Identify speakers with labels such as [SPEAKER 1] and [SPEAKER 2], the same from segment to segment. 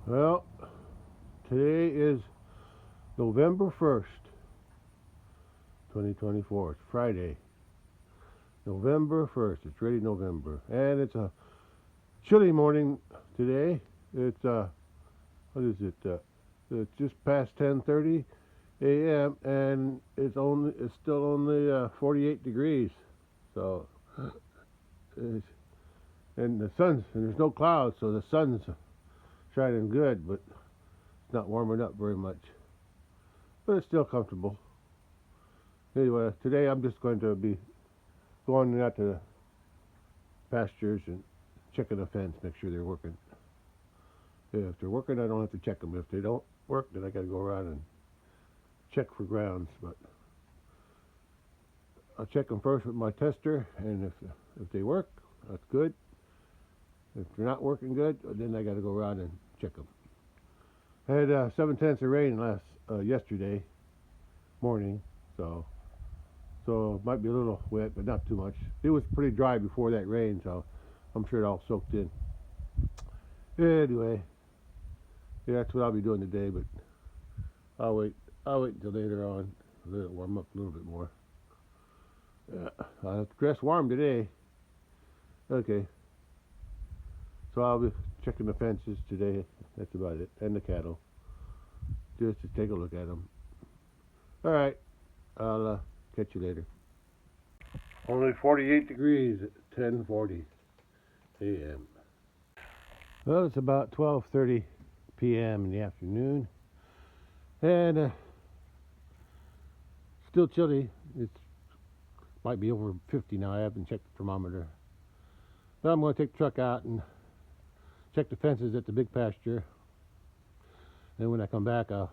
[SPEAKER 1] Well, today is November 1st, 2024. It's Friday, November 1st. It's already November. And it's a chilly morning today. It's, what is it? It's just past 10:30 a.m. and it's still only 48 degrees. So, and there's no clouds, so the sun's shining good, but it's not warming up very much. But it's still comfortable. Anyway, today I'm just going to be going out to the pastures and checking the fence, make sure they're working. If they're working, I don't have to check them. If they don't work, then I got to go around and check for grounds. But I'll check them first with my tester, and if they work, that's good. If they're not working good, then I got to go around and check them. I had 7/10 of rain yesterday morning, so it might be a little wet, but not too much. It was pretty dry before that rain, so I'm sure it all soaked in. Anyway, yeah, that's what I'll be doing today, but I'll wait until later on. Let it warm up a little bit more. I'll have to dress warm today. Okay. So I'll be checking the fences today. That's about it. And the cattle. Just to take a look at them. Alright. I'll catch you later. Only 48 degrees at 10:40 a.m. Well, it's about 12:30 p.m. in the afternoon. And still chilly. It might be over 50 now. I haven't checked the thermometer. But I'm going to take the truck out and check the fences at the big pasture. Then when I come back, I'm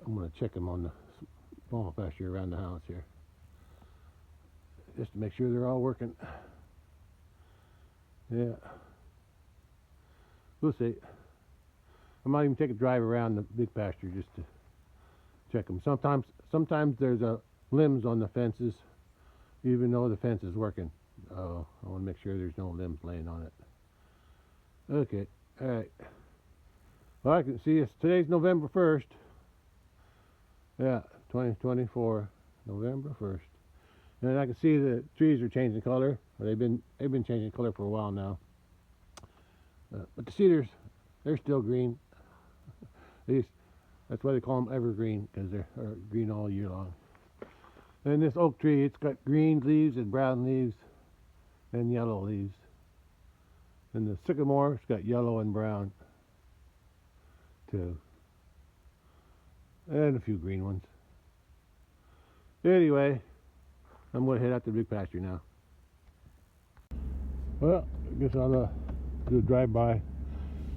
[SPEAKER 1] going to check them on the small pasture around the house here, just to make sure they're all working. Yeah, we'll see. I might even take a drive around the big pasture just to check them. Sometimes there's limbs on the fences, even though the fence is working. I want to make sure there's no limbs laying on it. Okay, all right. Well, I can see today's November 1st. Yeah, 2024, November 1st. And I can see the trees are changing color. They've been changing color for a while now. But the cedars, they're still green. That's why they call them evergreen, because they're green all year long. And this oak tree, it's got green leaves and brown leaves and yellow leaves. And the sycamore, it's got yellow and brown too. And a few green ones. Anyway, I'm going to head out to the big pasture now. Well, I guess I'll do a drive-by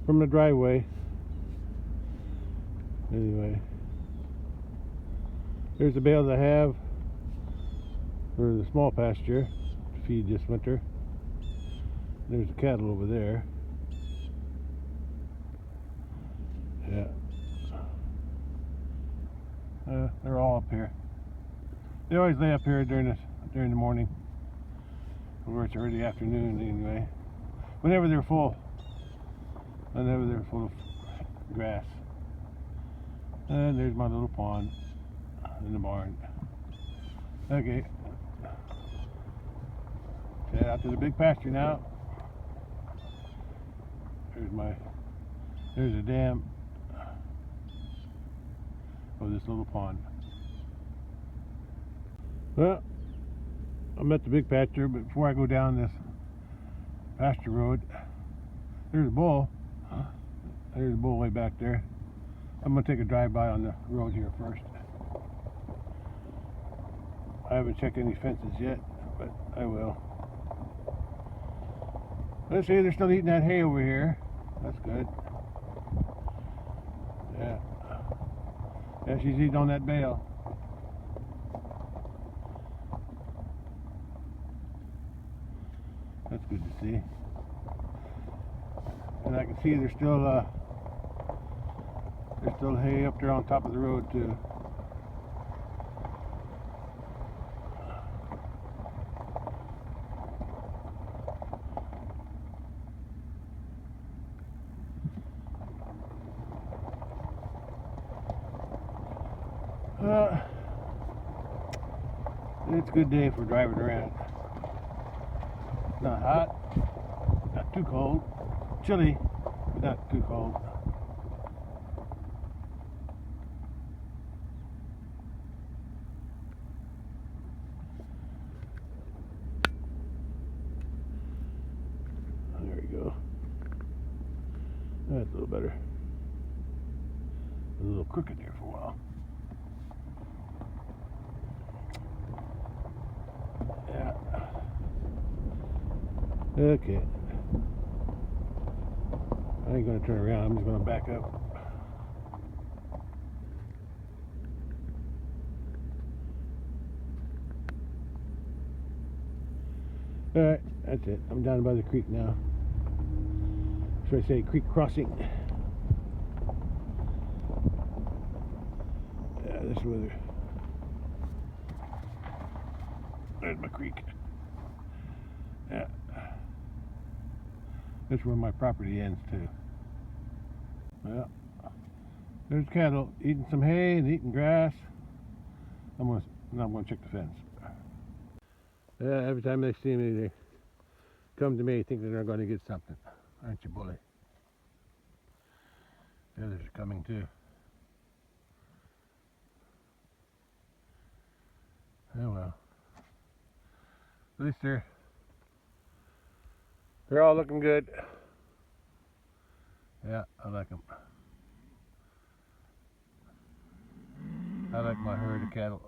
[SPEAKER 1] from the driveway. Anyway, there's the bales I have for the small pasture to feed this winter. There's the cattle over there. Yeah. They're all up here. They always lay up here during the morning, or it's early afternoon anyway. Whenever they're full of grass. And there's my little pond in the barn. Okay. Head out to the big pasture now. There's a dam of this little pond. Well, I'm at the big pasture, but before I go down this pasture road, there's a bull. There's a bull way back there. I'm going to take a drive-by on the road here first. I haven't checked any fences yet, but I will. Let's see, they're still eating that hay over here. That's good. Yeah. Yeah, she's eating on that bale. That's good to see. And I can see there's still hay up there on top of the road too. Uh, it's a good day for driving around. Not hot, not too cold, chilly, but not too cold. There we go. That's a little better. A little crooked there for a while. Yeah. Okay. I ain't gonna turn around, I'm just gonna back up. Alright, that's it. I'm down by the creek now. Should I say creek crossing? Yeah, this is where there's my creek. Yeah. This is where my property ends too. Well, there's cattle eating some hay and eating grass. I'm gonna check the fence. Yeah, every time they see me, they come to me thinking they're going to get something. Aren't you, bully? The others are coming too. Oh well. At least they're all looking good. Yeah, I like them. I like my herd of cattle.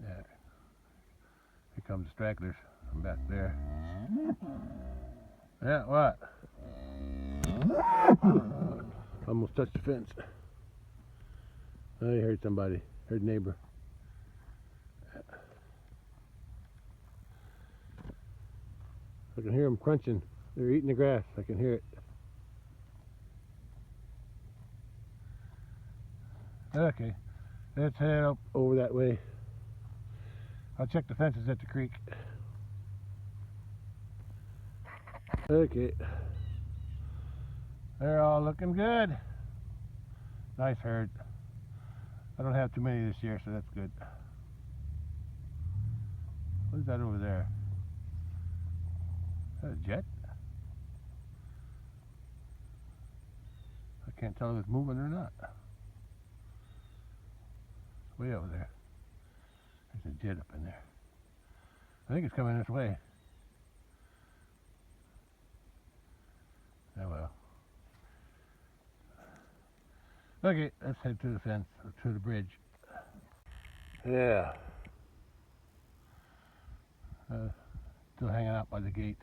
[SPEAKER 1] Yeah. Here comes the stragglers from back there. Yeah, what? Almost touched the fence. I heard somebody. Heard a neighbor. I can hear them crunching. They're eating the grass. I can hear it. Okay, let's head up over that way. I'll check the fences at the creek. Okay. They're all looking good. Nice herd. I don't have too many this year, so that's good. What is that over there? Is that a jet? I can't tell if it's moving or not. It's way over there. There's a jet up in there. I think it's coming this way. Oh well. Okay, let's head to the fence, or to the bridge. Yeah. Still hanging out by the gate.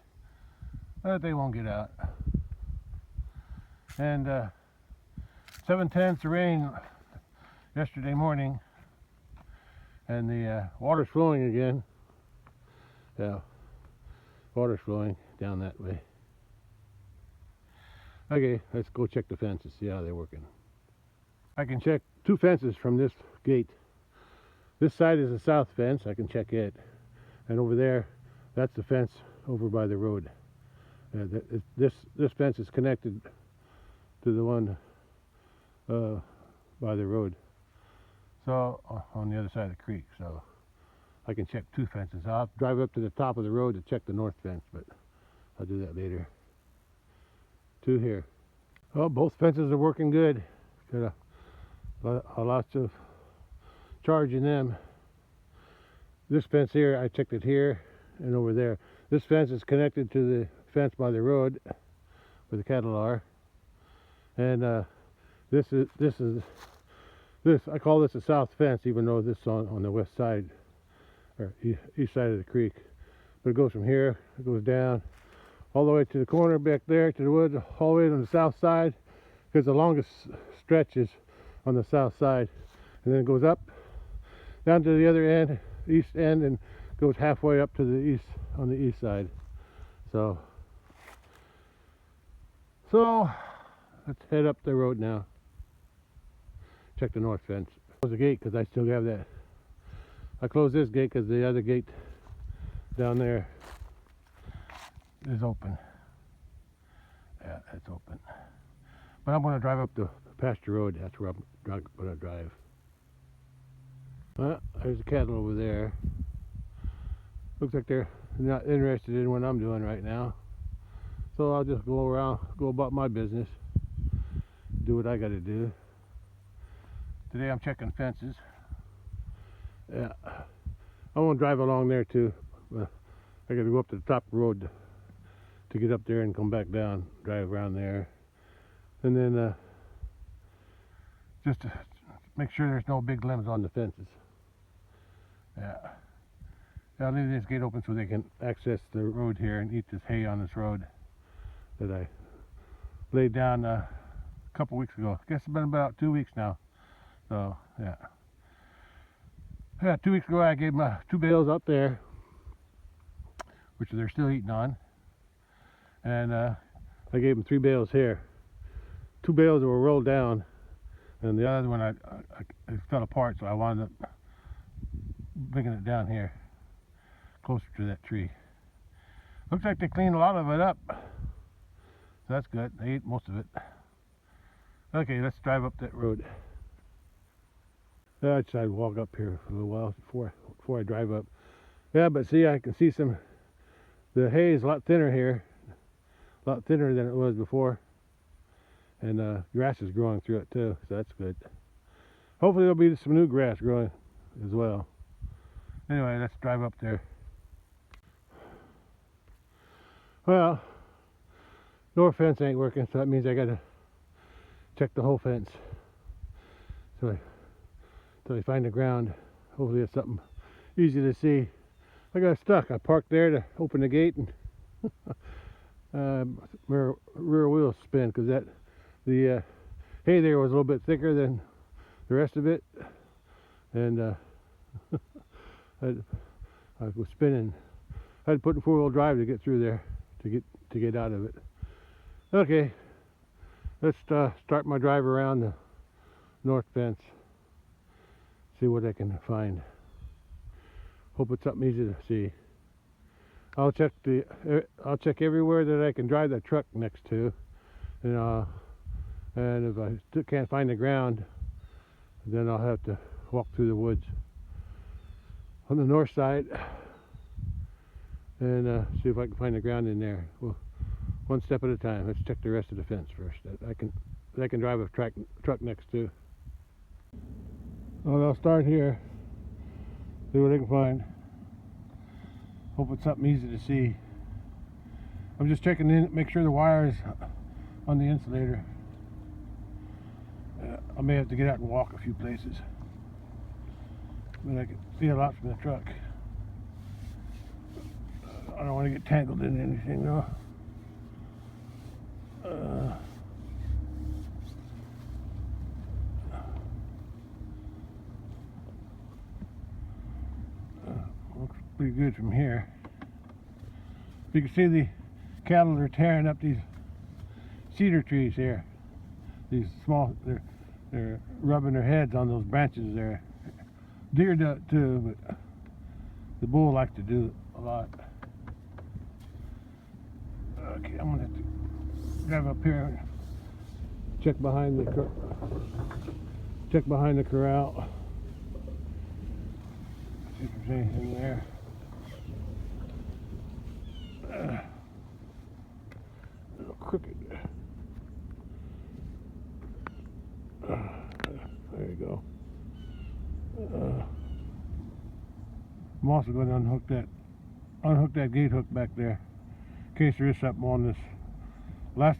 [SPEAKER 1] But they won't get out. And 7/10 rain yesterday morning. And the water's flowing again. Yeah. Water's flowing down that way. Okay, let's go check the fences, see how they're working. I can check two fences from this gate. This side is the south fence, I can check it. And over there, that's the fence over by the road. This fence is connected to the one by the road. So, on the other side of the creek, so I can check two fences. I'll drive up to the top of the road to check the north fence, but I'll do that later. Two here. Oh, both fences are working good. Got a lots of charge in them. This fence here, I checked it here and over there. This fence is connected to the fence by the road where the cattle are. And this I call this a south fence, even though this is on the west side or east side of the creek. But it goes from here, it goes down all the way to the corner back there to the woods, all the way to the south side, because the longest stretch is on the south side, and then it goes up down to the other end, east end, and goes halfway up to the east on the east side. So let's head up the road now. Check the north fence. Close the gate because I still have that. I closed this gate because the other gate down there is open. Yeah, it's open. But I'm going to drive up the pasture road. That's where I'm going to drive. Well, there's the cattle over there. Looks like they're not interested in what I'm doing right now. So I'll just go around, go about my business, do what I got to do. Today I'm checking fences. Yeah, I want to drive along there too. I got to go up to the top road to get up there and come back down, drive around there, and then just to make sure there's no big limbs on the fences. Yeah. I'll leave this gate open so they can access the road here and eat this hay on this road that I laid down a couple weeks ago. I guess it's been about 2 weeks now. So, yeah. Yeah, 2 weeks ago I gave them 2 bales up there, which they're still eating on. And I gave them 3 bales here. 2 bales were rolled down, and the other one I fell apart, so I wound up bringing it down here, closer to that tree. Looks like they cleaned a lot of it up. So that's good. They ate most of it. Okay, let's drive up that road. I decided to walk up here for a little while before I drive up. Yeah, but see, I can see the hay is a lot thinner here. A lot thinner than it was before. And grass is growing through it too, so that's good. Hopefully there'll be some new grass growing as well. Anyway, let's drive up there. Well, north fence ain't working, so that means I gotta check the whole fence. So until I find the ground, hopefully it's something easy to see. I got stuck. I parked there to open the gate, and rear wheel spin because the hay there was a little bit thicker than the rest of it, and I was spinning. I had to put in 4-wheel drive to get through there to get out of it. Okay, let's start my drive around the north fence. See what I can find. Hope it's something easy to see. I'll check everywhere that I can drive the truck next to, and if I still can't find the ground, then I'll have to walk through the woods on the north side and see if I can find the ground in there. Well, one step at a time. Let's check the rest of the fence first. I can drive a truck next to. Well, I'll start here. See what I can find. Hope it's something easy to see. I'm just checking in, make sure the wire is on the insulator. I may have to get out and walk a few places, but I can see a lot from the truck. I don't want to get tangled in anything though. Looks pretty good from here. You can see the cattle are tearing up these cedar trees here. These small, they're rubbing their heads on those branches there. Deer do it too, but the bull likes to do it a lot. Okay, I'm gonna have to drive up here and check behind the corral. See if there's anything there. A little crooked. There you go. I'm also going to unhook that gate hook back there, in case there is something on this. Last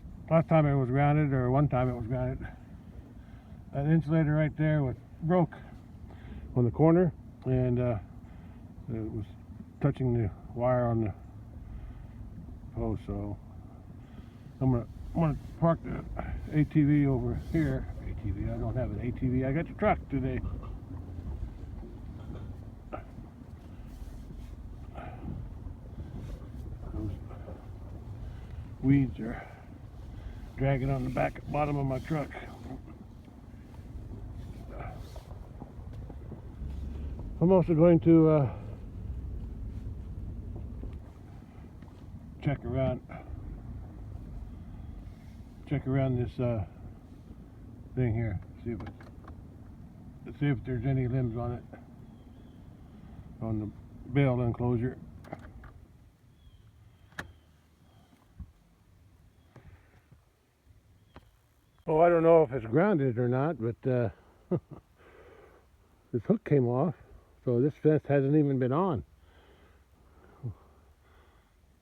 [SPEAKER 1] time it was grounded, or one time it was grounded. That insulator right there broke on the corner, and it was touching the wire on the post. So I'm gonna park the ATV over here. ATV? I don't have an ATV. I got the truck today. Those weeds are dragging on the bottom of my truck. I'm also going to check around this thing here, see if there's any limbs on it. on the bale enclosure. Oh, I don't know if it's grounded or not, but this hook came off, so this fence hasn't even been on.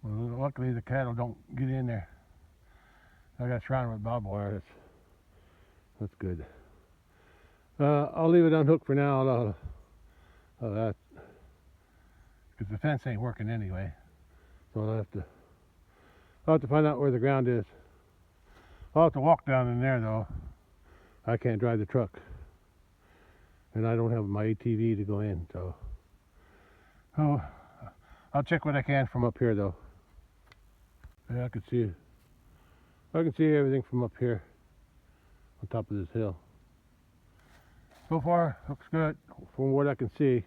[SPEAKER 1] Well, luckily the cattle don't get in there. I got surrounded with barbed wire. That's good. I'll leave it unhooked for now. Because the fence ain't working anyway. So I'll have to find out where the ground is. I'll have to walk down in there though. I can't drive the truck, and I don't have my ATV to go in. So, I'll check what I can from up here though. Yeah, I can see everything from up here on top of this hill. So far, looks good from what I can see.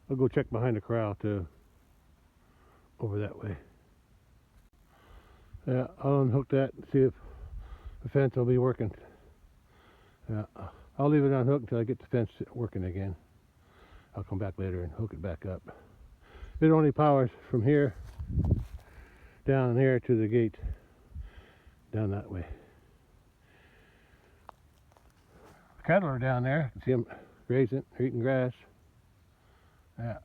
[SPEAKER 1] I'll go check behind the corral too, over that way. Yeah, I'll unhook that and see if the fence will be working. Yeah, I'll leave it unhooked until I get the fence working again. I'll come back later and hook it back up. It only powers from here down here to the gate down that way. The cattle are down there. You can see them grazing, they're eating grass. Yeah.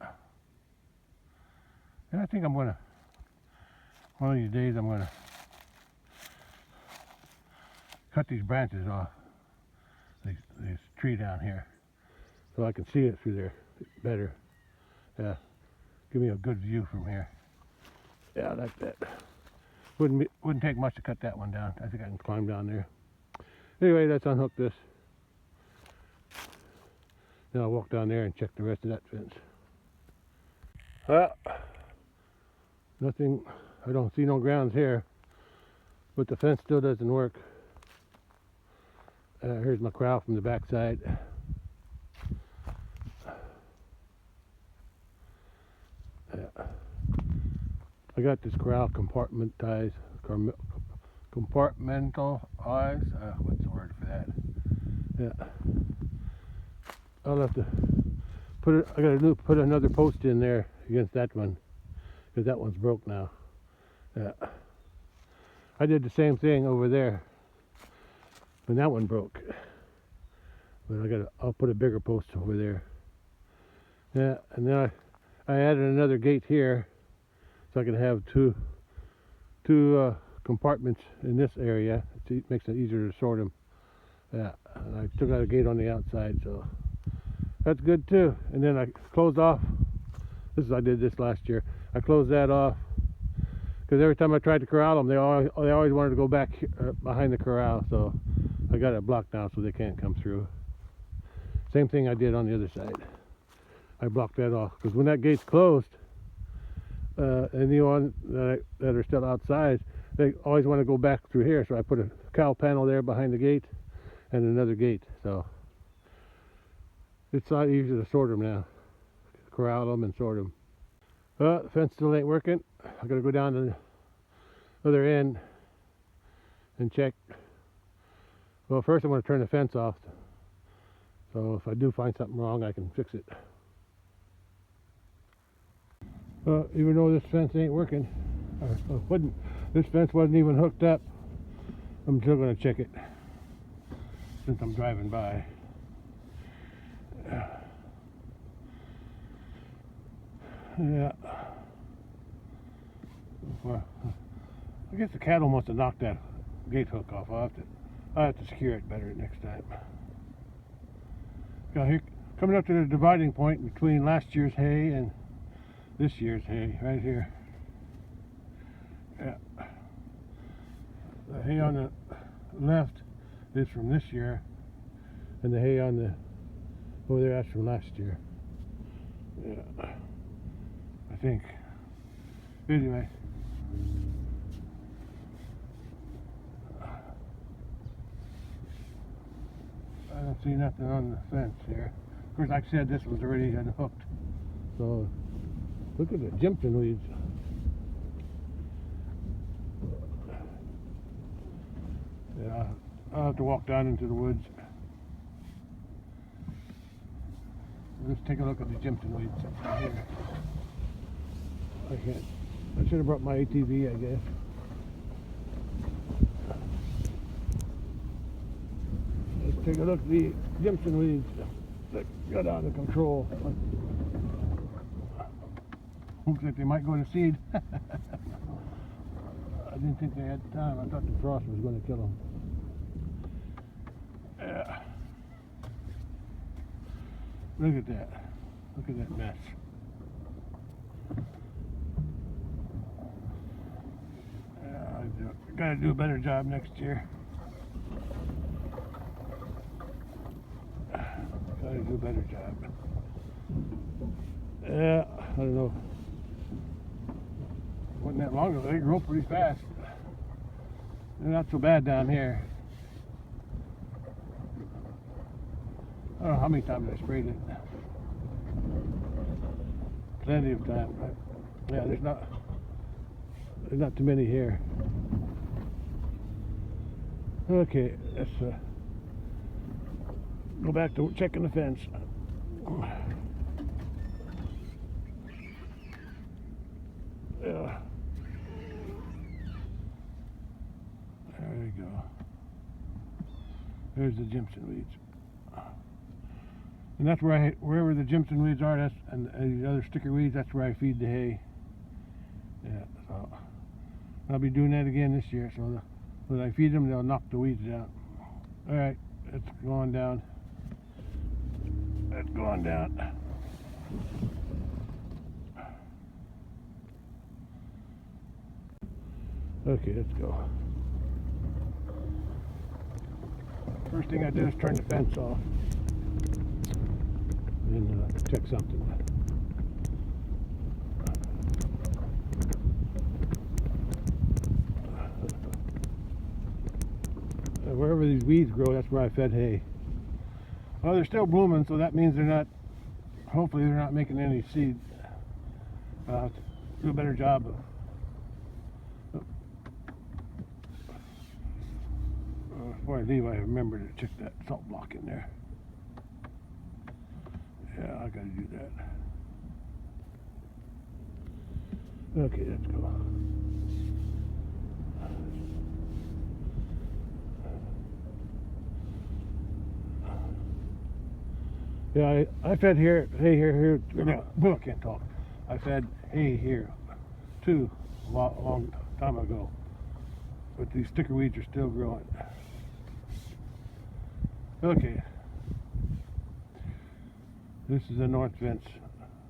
[SPEAKER 1] And I think I'm gonna, one of these days I'm gonna cut these branches off this tree down here so I can see it through there better. Yeah. Give me a good view from here. Yeah, like that. Wouldn't take much to cut that one down. I think I can climb down there. Anyway, let's unhook this. Then I'll walk down there and check the rest of that fence. Well, nothing, I don't see no grounds here, but the fence still doesn't work. Here's my corral from the back side. I got this corral compartmentalized. What's the word for that? Yeah. I'll have to put another post in there against that one, because that one's broke now. Yeah. I did the same thing over there when that one broke. But I'll put a bigger post over there. Yeah, and then I added another gate here, so I can have two compartments in this area. It makes it easier to sort them. Yeah, and I took out a gate on the outside, so that's good too. And then I closed off. I did this last year. I closed that off because every time I tried to corral them, they always wanted to go back behind the corral. So I got it blocked now, so they can't come through. Same thing I did on the other side. I blocked that off because when that gate's closed, anyone that are still outside, they always want to go back through here. So I put a cow panel there behind the gate and another gate. So it's not easy to sort them now. Corral them and sort them. The fence still ain't working. I gotta go down to the other end and check. Well, first I'm going to turn the fence off. So if I do find something wrong, I can fix it. Even though this fence ain't working, this fence wasn't even hooked up, I'm still going to check it since I'm driving by. Yeah. Well, I guess the cattle must have knocked that gate hook off. I'll have to secure it better next time. Now here, coming up to the dividing point between last year's hay and this year's hay, right here. Yeah. The hay on the left is from this year, and the hay on the over there, that's from last year. Yeah. I think. Anyway. I don't see nothing on the fence here. Of course, like I said, this was already unhooked. So, look at the Jimpton weeds. Yeah, I'll have to walk down into the woods. Let's take a look at the Jimson weeds right here. I should have brought my ATV, I guess. Let's take a look at the Jimson weeds that got out of control. Looks like they might go to seed. I didn't think they had time. I thought the frost was going to kill them. Yeah. Look at that. Look at that mess. Yeah, I gotta do a better job next year. Gotta do a better job. Yeah, I don't know. Wasn't that long ago. They grow pretty fast. They're not so bad down here. I don't know how many times I sprayed it. Plenty of time. Yeah, there's not too many here. Okay, let's go back to checking the fence. Yeah. There you go. There's the Jimson weeds. And that's where wherever the Jimson weeds are, and the other sticker weeds, that's where I feed the hay. Yeah, so I'll be doing that again this year. So when I feed them, they'll knock the weeds down. All right, it's going down. It's going down. Okay, let's go. First thing I do is turn the fence off. And check something. Wherever these weeds grow, that's where I fed hay. Well, they're still blooming, so that means they're not, hopefully they're not making any seed. I'll have to do a better job of, before I leave, I remember to check that salt block in there. Yeah, I gotta do that. Okay, let's go. Yeah, I fed hay here. No, I can't talk. I fed hay here too a long time ago, but these sticker weeds are still growing. Okay. This is the north fence.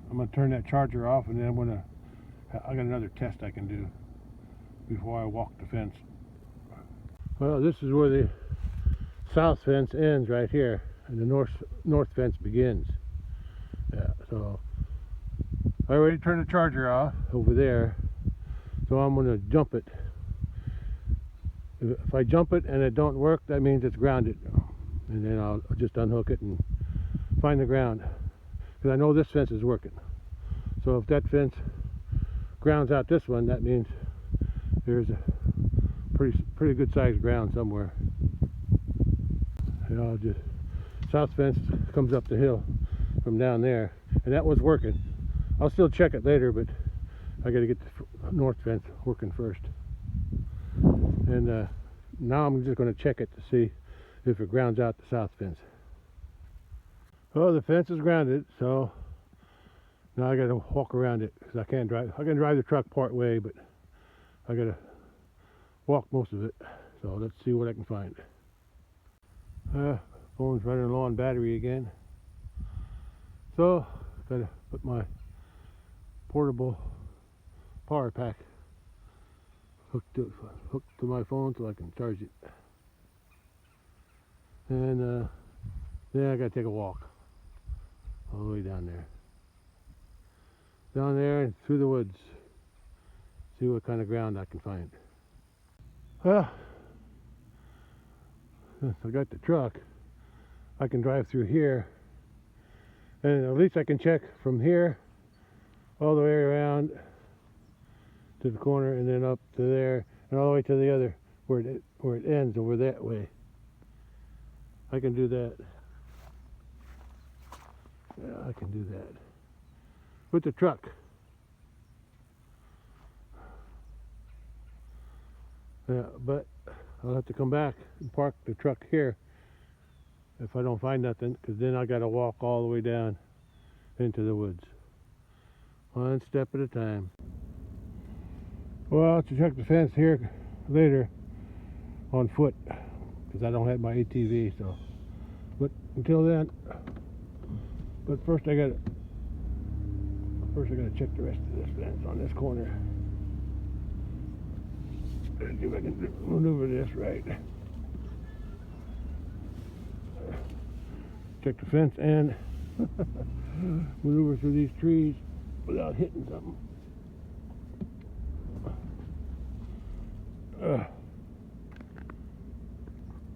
[SPEAKER 1] I'm going to turn that charger off, and then I got another test I can do before I walk the fence. Well, this is where the south fence ends right here, and the north fence begins. Yeah, so I already turned the charger off over there, so I'm going to jump it. If I jump it and it don't work, that means it's grounded, and then I'll just unhook it and find the ground. Because I know this fence is working. So if that fence grounds out this one, that means there's a pretty good sized ground somewhere. You know, just south fence comes up the hill from down there, and that was working. I'll still check it later, but I got to get the north fence working first. And now I'm just going to check it to see if it grounds out the south fence. Well, the fence is grounded, so now I got to walk around it because I can't drive. I can drive the truck part way, but I got to walk most of it. So let's see what I can find. Phone's running low on battery again, so got to put my portable power pack hooked to my phone so I can charge it. And then I got to take a walk all the way down there and through the woods, see what kind of ground I can find. Well, since I got the truck, I can drive through here, and at least I can check from here all the way around to the corner, and then up to there, and all the way to the other where it ends over that way. I can do that. Yeah, I can do that with the truck. Yeah, but I'll have to come back and park the truck here if I don't find nothing, because then I got to walk all the way down into the woods. One step at a time. Well, I'll check the fence here later on foot, because I don't have my ATV. So, but until then, but first I gotta check the rest of this fence on this corner. See if I can maneuver this right. Check the fence and maneuver through these trees without hitting something.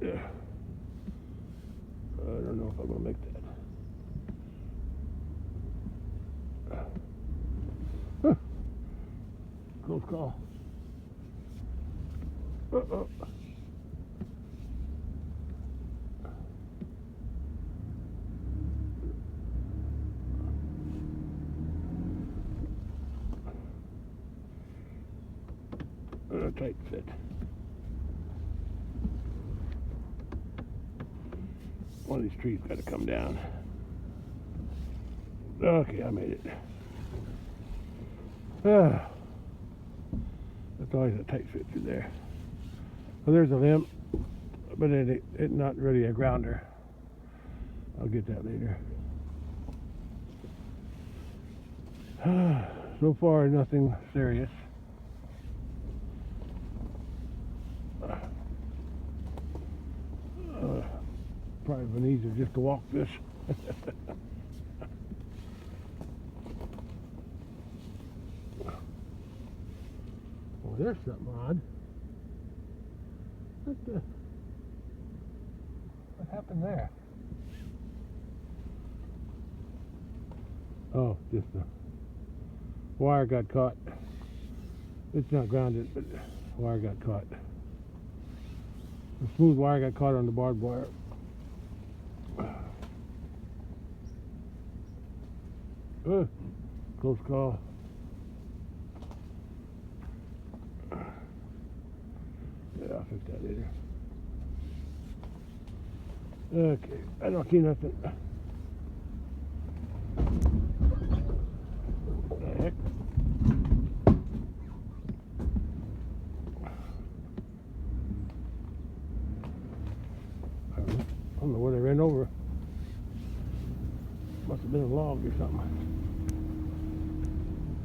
[SPEAKER 1] Yeah. I don't know if I'm gonna make that. Close call. Uh-oh. Tight fit. One of these trees got to come down. Okay, I made it. That's always a tight fit through there. Well, there's a limb, but it's not really a grounder. I'll get that later. So far, nothing serious. Probably been easier just to walk this. Well, there's something odd. What happened there? Oh, just the wire got caught. It's not grounded, but the wire got caught. The smooth wire got caught on the barbed wire. Close call. Yeah, I'll fix that later. Okay, I don't see nothing. What the heck? I don't know what I ran over. Must have been a log or something.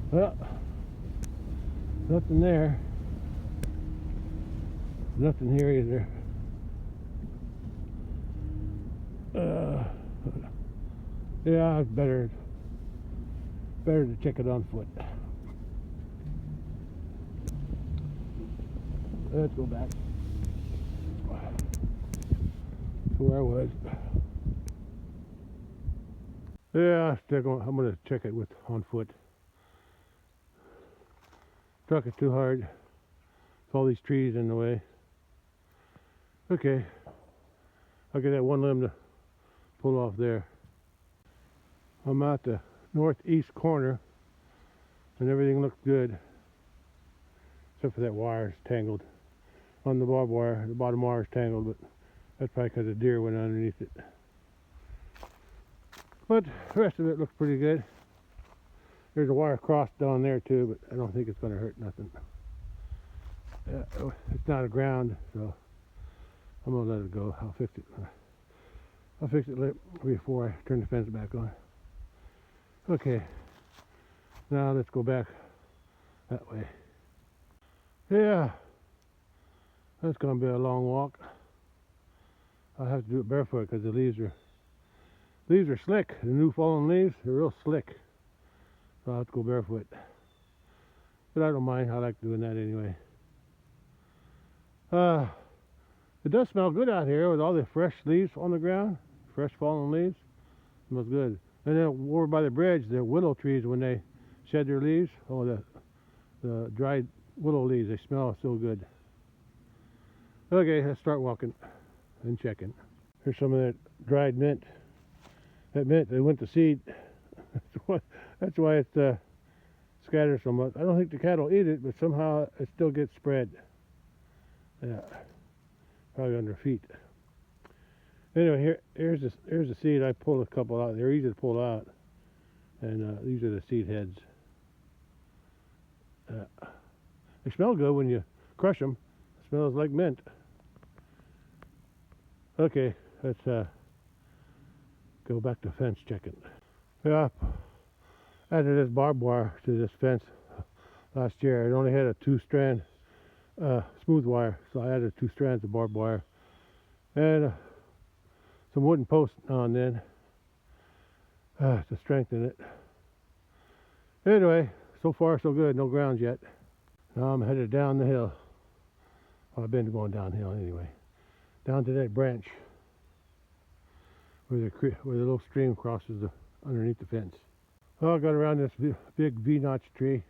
[SPEAKER 1] Well, nothing there. Nothing here either. Yeah, it's better to check it on foot. Let's go back to where I was. Yeah, I'm going to check it on foot. Truck is too hard. With all these trees in the way. Okay, I'll get that one limb to pull off there. I'm at the northeast corner and everything looks good except for that wire is tangled on the barbed wire. The bottom wire is tangled, but that's probably because a deer went underneath it. But the rest of it looks pretty good. There's a wire cross down there too, but I don't think it's going to hurt nothing. It's not a ground, so I'm going to let it go. I'll fix it. I'll fix it before I turn the fence back on. Okay, now let's go back that way. Yeah, that's going to be a long walk. I'll have to do it barefoot because the leaves are slick. The new fallen leaves are real slick. So I'll have to go barefoot. But I don't mind. I like doing that anyway. It does smell good out here with all the fresh leaves on the ground. Fresh fallen leaves. It smells good. And then over by the bridge, the willow trees, when they shed their leaves, oh, the dried willow leaves, they smell so good. Okay, let's start walking and checking. Here's some of that dried mint. That mint, they went to seed. That's why it scatters so much. I don't think the cattle eat it, but somehow it still gets spread. Yeah, probably under feet. Anyway, here's the seed. I pulled a couple out. They're easy to pull out, and these are the seed heads. They smell good when you crush them. It smells like mint. Okay, let's go back to fence checking. Yeah, I added this barbed wire to this fence last year. It only had a 2-strand smooth wire, so I added 2 strands of barbed wire and some wooden posts now and then to strengthen it. Anyway, so far so good. No grounds yet. Now I'm headed down the hill. Well, I've been going downhill anyway. Down to that branch where the little stream crosses underneath the fence. Well, I got around this big V-notch tree.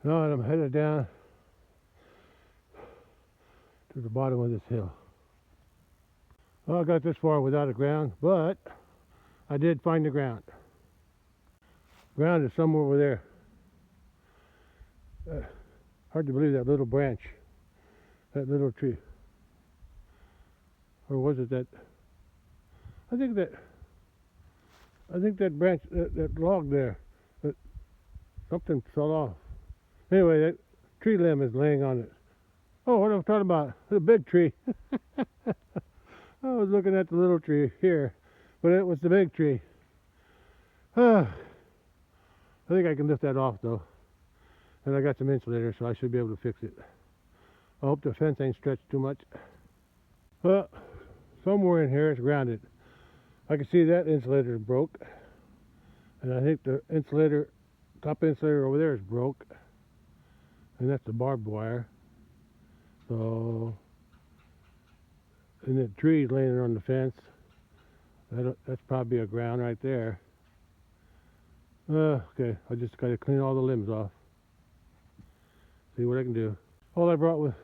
[SPEAKER 1] Now I'm headed down to the bottom of this hill. Well, I got this far without a ground, but I did find the ground. Ground is somewhere over there. Hard to believe that little branch, that little tree. Or was it that? I think that branch, that log there, something fell off. Anyway, that tree limb is laying on it. Oh, what am I talking about? The big tree. I was looking at the little tree here, but it was the big tree. I think I can lift that off though. And I got some insulator, so I should be able to fix it. I hope the fence ain't stretched too much. Well, somewhere in here it's grounded. I can see that insulator is broke. And I think the insulator, top insulator over there is broke. And that's the barbed wire. So, and the tree's laying on the fence. That's probably a ground right there. Okay, I just got to clean all the limbs off. See what I can do. All I brought with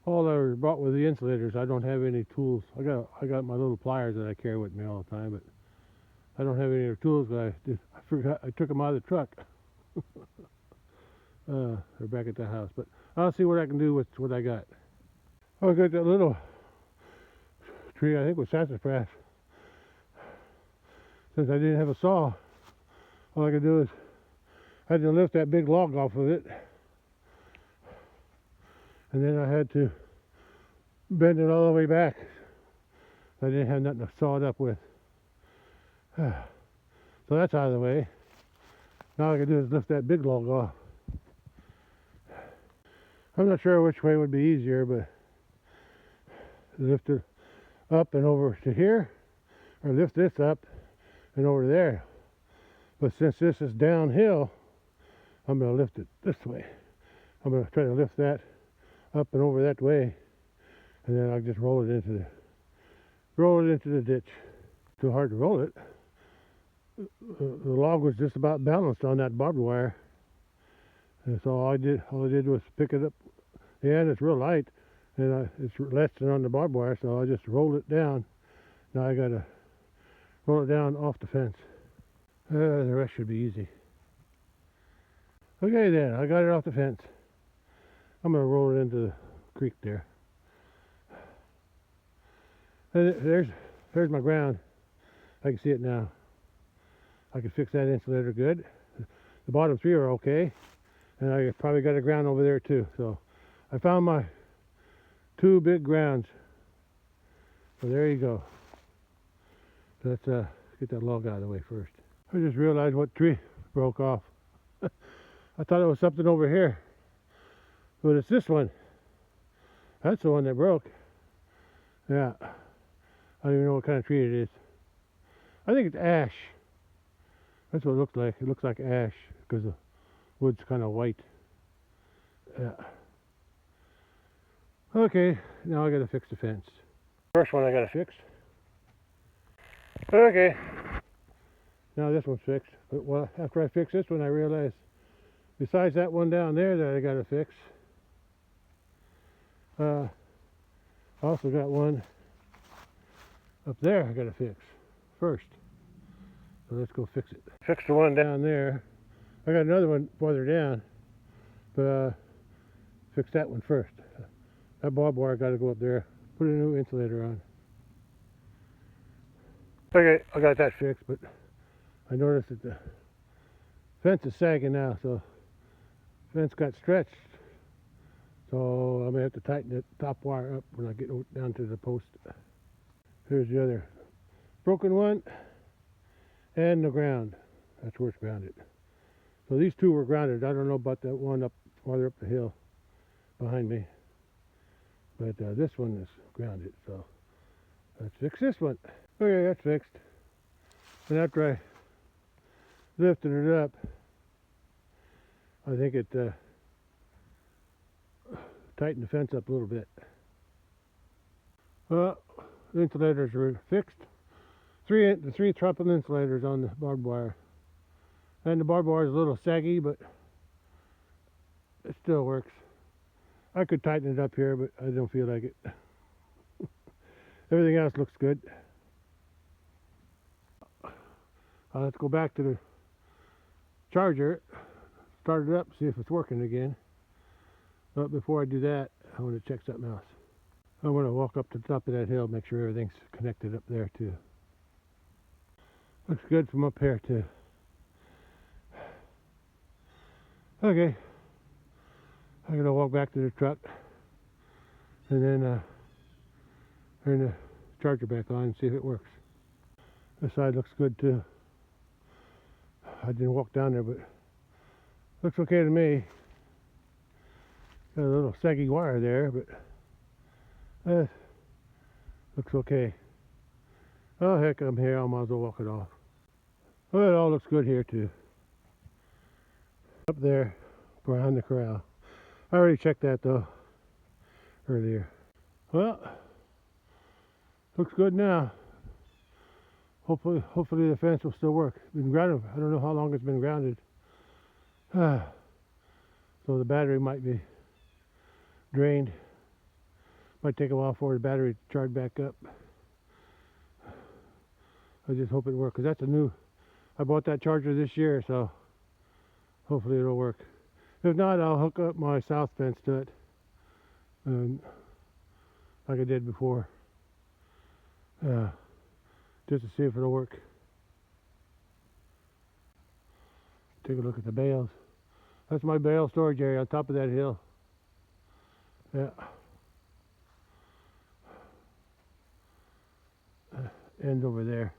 [SPEAKER 1] the insulators. I don't have any tools. I got my little pliers that I carry with me all the time, but I don't have any other tools. I forgot. I took them out of the truck. They're back at the house, but I'll see what I can do with what I got. Oh, I got that little tree. I think was sassafras. Since I didn't have a saw, all I could do is I had to lift that big log off of it. And then I had to bend it all the way back. I didn't have nothing to saw it up with. So that's out of the way. Now all I can do is lift that big log off. I'm not sure which way would be easier, but lift it up and over to here, or lift this up and over there. But since this is downhill, I'm going to lift it this way. I'm going to try to lift that up and over that way, and then I'll just roll it into the ditch. Too hard to roll it. The log was just about balanced on that barbed wire, and so all I did was pick it up. And it's real light, and it's less than on the barbed wire, so I just rolled it down. Now I got to roll it down off the fence. The rest should be easy. Okay then, I got it off the fence. I'm going to roll it into the creek there. And there's my ground. I can see it now. I can fix that insulator good. The bottom 3 are okay. And I probably got a ground over there too. So I found my 2 big grounds. So there you go. Let's get that log out of the way first. I just realized what tree broke off. I thought it was something over here. But it's this one. That's the one that broke. Yeah. I don't even know what kind of tree it is. I think it's ash. That's what it looks like. It looks like ash because the wood's kind of white. Yeah. Okay, now I gotta fix the fence. First one I gotta fix. Okay. Now this one's fixed. But well, after I fix this one, I realized besides that one down there that I gotta fix, I also got one Up there I gotta fix first. So let's go fix it. Fix the one down there. I got another one farther down, but fix that one first. That barbed wire got to go up there. Put a new insulator on. Okay, I got that fixed, but I noticed that the fence is sagging now, so the fence got stretched. So I may have to tighten the top wire up when I get down to the post. Here's the other broken one and the ground. That's where it's grounded. So these two were grounded. I don't know about that one up farther up the hill behind me, but this one is grounded. So let's fix this one. Okay, that's fixed. And after I lifted it up, I think it tightened the fence up a little bit. Well, the insulators are fixed. The three trumpet insulators on the barbed wire. And the barbed wire is a little saggy, but it still works. I could tighten it up here, but I don't feel like it. Everything else looks good. Let's go back to the charger, start it up, see if it's working again. But before I do that, I want to check something else. I want to walk up to the top of that hill, make sure everything's connected up there too. Looks good from up here too. Okay, I'm gonna walk back to the truck and then turn the charger back on and see if it works. This side looks good too. I didn't walk down there, but looks okay to me. Got a little saggy wire there, but looks okay. Oh heck, I'm here. I might as well walk it off. Well, it all looks good here too. Up there behind the corral. I already checked that though earlier. Well, looks good now. Hopefully the fence will still work. It's been grounded. I don't know how long it's been grounded. So the battery might be drained. Might take a while for the battery to charge back up. I just hope it works, because that's a new. I bought that charger this year, so hopefully it'll work. If not, I'll hook up my south fence to it, like I did before, just to see if it'll work. Take a look at the bales. That's my bale storage area on top of that hill. Yeah. End over there.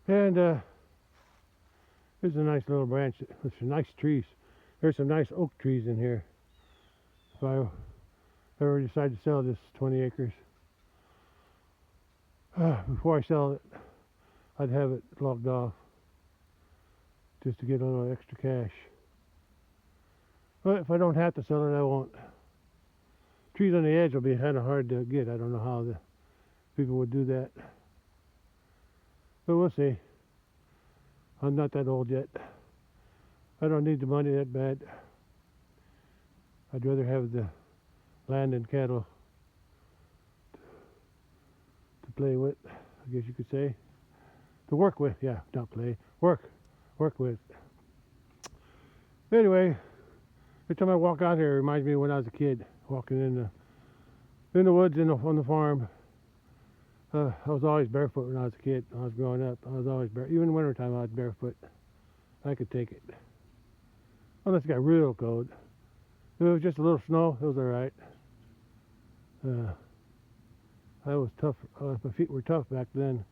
[SPEAKER 1] And there's a nice little branch with some nice trees. There's some nice oak trees in here. If I ever decide to sell this 20 acres, before I sell it, I'd have it logged off just to get a little extra cash. But if I don't have to sell it, I won't. Trees on the edge will be kind of hard to get. I don't know how the people would do that. But we'll see. I'm not that old yet. I don't need the money that bad. I'd rather have the land and cattle to play with, I guess you could say. To work with, yeah, not play. Work with. Anyway, every time I walk out here, it reminds me of when I was a kid, walking in the woods on the farm. I was always barefoot when I was a kid. When I was growing up, I was always barefoot. Even in the wintertime, I was barefoot. I could take it. Unless it got real cold. If it was just a little snow, it was all right. I was tough. My feet were tough back then.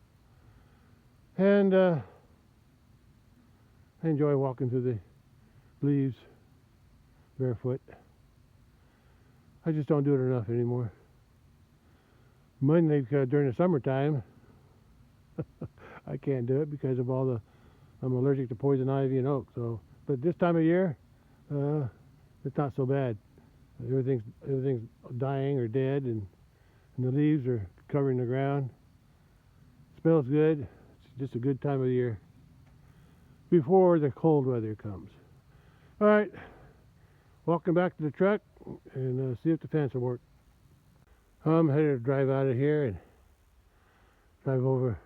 [SPEAKER 1] And I enjoy walking through the leaves barefoot. I just don't do it enough anymore. Mainly during the summertime, I can't do it because of I'm allergic to poison ivy and oak. So, but this time of year, it's not so bad. Everything's dying or dead, and the leaves are covering the ground. It smells good. It's just a good time of year before the cold weather comes. All right. walking back to the truck and see if the fence will work. I'm headed to drive out of here and drive over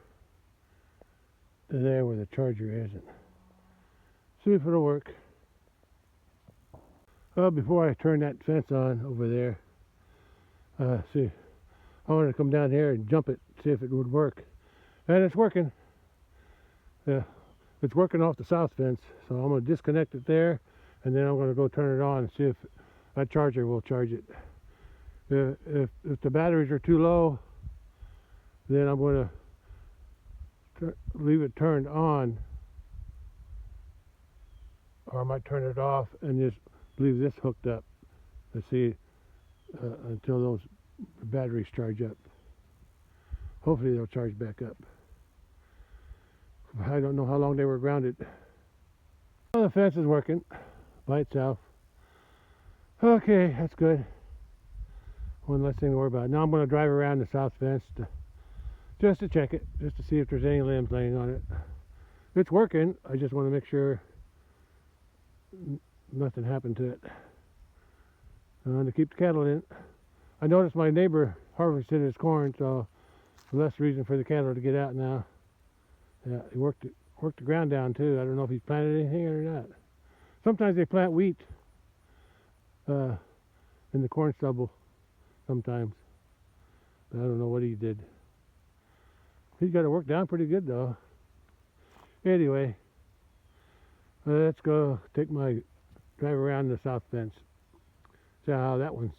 [SPEAKER 1] to there where the charger is and see if it'll work. Before I turn that fence on over there, see, I wanted to come down here and jump it, see if it would work. And it's working. Yeah, it's working off the south fence. So I'm going to disconnect it there, and then I'm going to go turn it on and see if that charger will charge it. If the batteries are too low, then I'm going to leave it turned on, or I might turn it off and just leave this hooked up to see until those batteries charge up. Hopefully they'll charge back up. I don't know how long they were grounded. Well, the fence is working by itself. Okay, that's good. One less thing to worry about. Now I'm going to drive around the south fence just to check it, just to see if there's any limbs laying on it. It's working. I just want to make sure nothing happened to it. To keep the cattle in. I noticed my neighbor harvested his corn, so less reason for the cattle to get out now. Yeah, he worked the ground down too. I don't know if he's planted anything or not. Sometimes they plant wheat in the corn stubble. Sometimes, but I don't know what he did. He's got it worked down pretty good though. Anyway, let's go take my drive around the south fence. See how that one's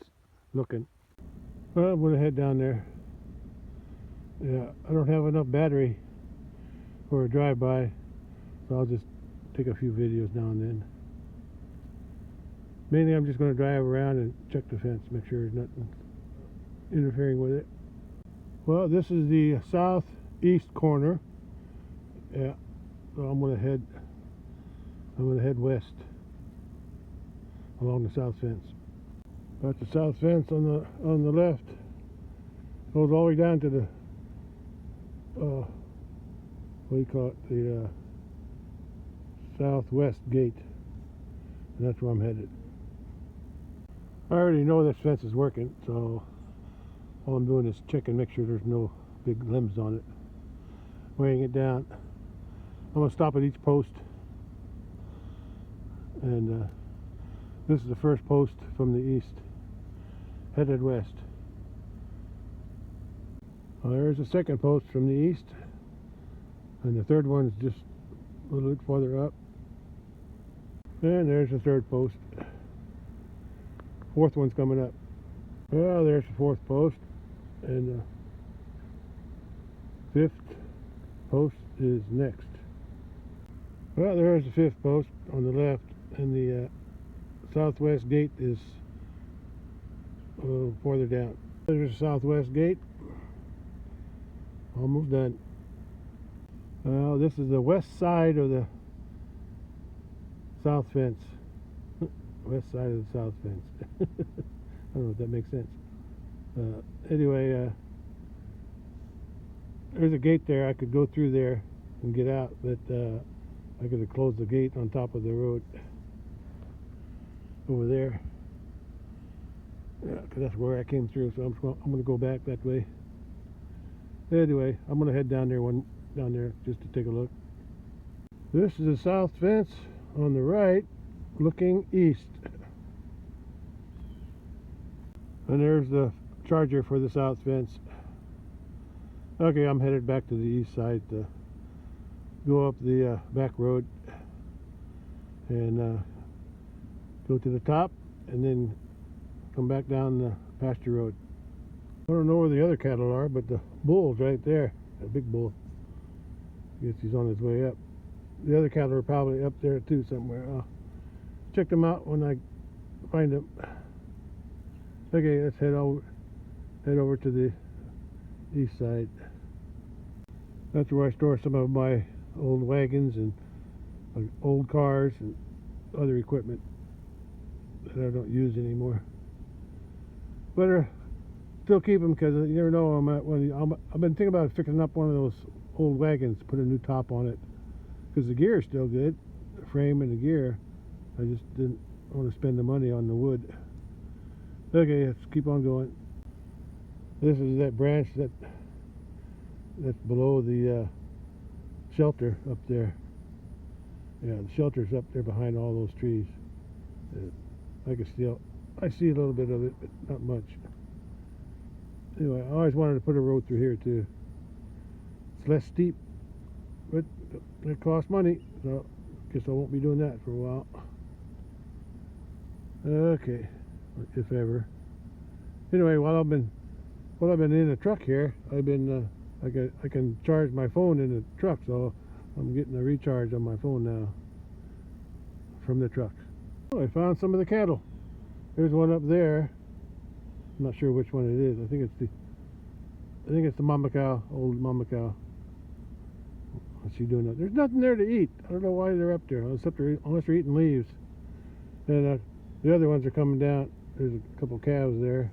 [SPEAKER 1] looking. Well, I'm going to head down there. Yeah, I don't have enough battery for a drive-by, so I'll just take a few videos now and then. Mainly I'm just going to drive around and check the fence, make sure there's nothing interfering with it. Well, this is the southeast corner. Yeah, so I'm going to head west along the south fence. That's the south fence on the left. Goes all the way down to the what do you call it? The southwest gate. And that's where I'm headed. I already know this fence is working, so all I'm doing is checking, make sure there's no big limbs on it. Weighing it down. I'm going to stop at each post. And this is the first post from the east, headed west. Well, there's the second post from the east, and the third one is just a little bit farther up. And there's the third post. Fourth one's coming up. Well, there's the fourth post, and the fifth post is next. Well, there's the fifth post on the left, and the southwest gate is a little farther down. There's the southwest gate. Almost done. Well, this is the west side of the south fence. West side of the south fence. I don't know if that makes sense. Anyway, there's a gate there. I could go through there and get out, but I could have closed the gate on top of the road over there. Yeah, because that's where I came through, so I'm going to go back that way. Anyway, I'm going to head down there just to take a look. This is the south fence on the right, looking east. And there's the charger for the south fence. Okay, I'm headed back to the east side to go up the back road and go to the top and then come back down the pasture road. I don't know where the other cattle are, but the bull's right there. That big bull. I guess he's on his way up. The other cattle are probably up there too somewhere. I'll check them out when I find them. Okay, let's head over to the east side. That's where I store some of my old wagons and old cars and other equipment that I don't use anymore. Better still keep them, because you never know. I've been thinking about fixing up one of those old wagons, put a new top on it, because the gear is still good, the frame and the gear. I just didn't I want to spend the money on the wood. Okay, let's keep on going. This is that branch that's below the shelter up there. Yeah, the shelter's up there behind all those trees. I see a little bit of it, but not much. Anyway, I always wanted to put a road through here too. It's less steep, but it costs money, so I guess I won't be doing that for a while. Okay, if ever. Anyway, while I've been in the truck here, I've been I can charge my phone in the truck, so I'm getting a recharge on my phone now from the truck. Oh, I found some of the cattle. There's one up there. I'm not sure which one it is. I think it's the mama cow, old mama cow. What's she doing up? There's nothing there to eat. I don't know why they're up there, unless they're eating leaves. And the other ones are coming down. There's a couple calves there.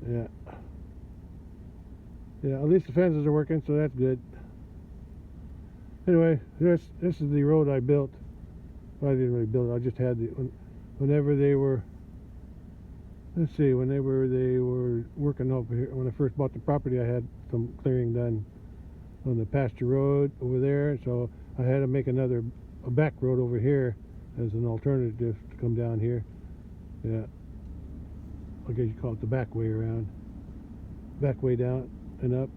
[SPEAKER 1] Yeah. Yeah, at least the fences are working, so that's good. Anyway, this is the road I built. Well, I didn't really build it. I just had whenever they were, whenever they were working over here, when I first bought the property, I had some clearing done on the pasture road over there, so I had to make a back road over here as an alternative to come down here. Yeah, I guess you call it the back way around, back way down and up.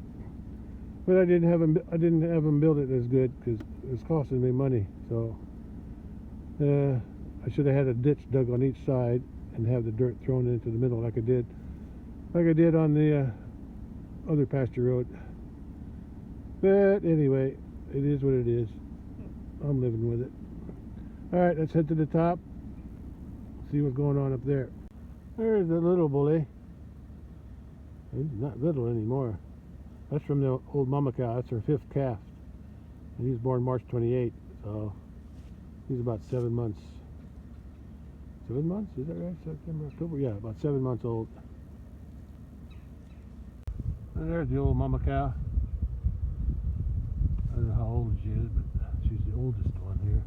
[SPEAKER 1] But I didn't have them build it as good because it was costing me money. So I should have had a ditch dug on each side and have the dirt thrown into the middle like I did on the other pasture road. But anyway, it is what it is. I'm living with it. Alright, let's head to the top, see what's going on up there. There's the little bully. He's not little anymore. That's from the old mama cow. That's her 5th calf. And he was born March 28th, so he's about 7 months. 7 months? Is that right? September, October? Yeah, about 7 months old. And there's the old mama cow. I don't know how old she is, but she's the oldest one here.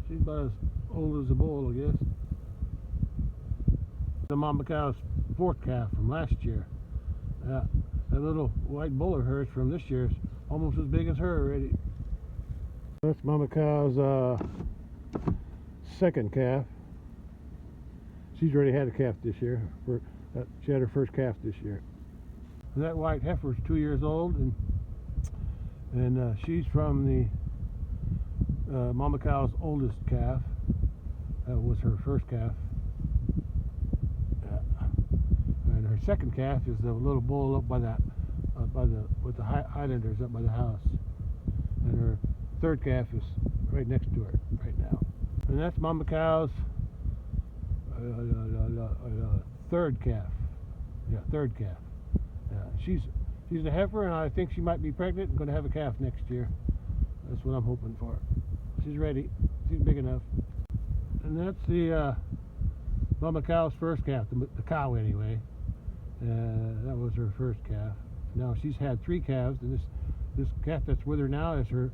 [SPEAKER 1] She's about as old as a bull, I guess. The mama cow's 4th calf from last year. That little white bull of hers from this year is almost as big as her already. That's mama cow's 2nd calf. She's already had a calf this year. She had her 1st calf this year. And that white heifer is 2 years old, and she's from the mama cow's oldest calf. That was her 1st calf. And her 2nd calf is the little bull up with the Highlanders up by the house. And her 3rd calf is right next to her right now. And that's mama cow's 3rd calf. Yeah, 3rd calf. She's a heifer, and I think she might be pregnant and going to have a calf next year. That's what I'm hoping for. She's ready. She's big enough. And that's the mama cow's 1st calf, the cow anyway. That was her 1st calf. Now she's had 3 calves, and this calf that's with her now is her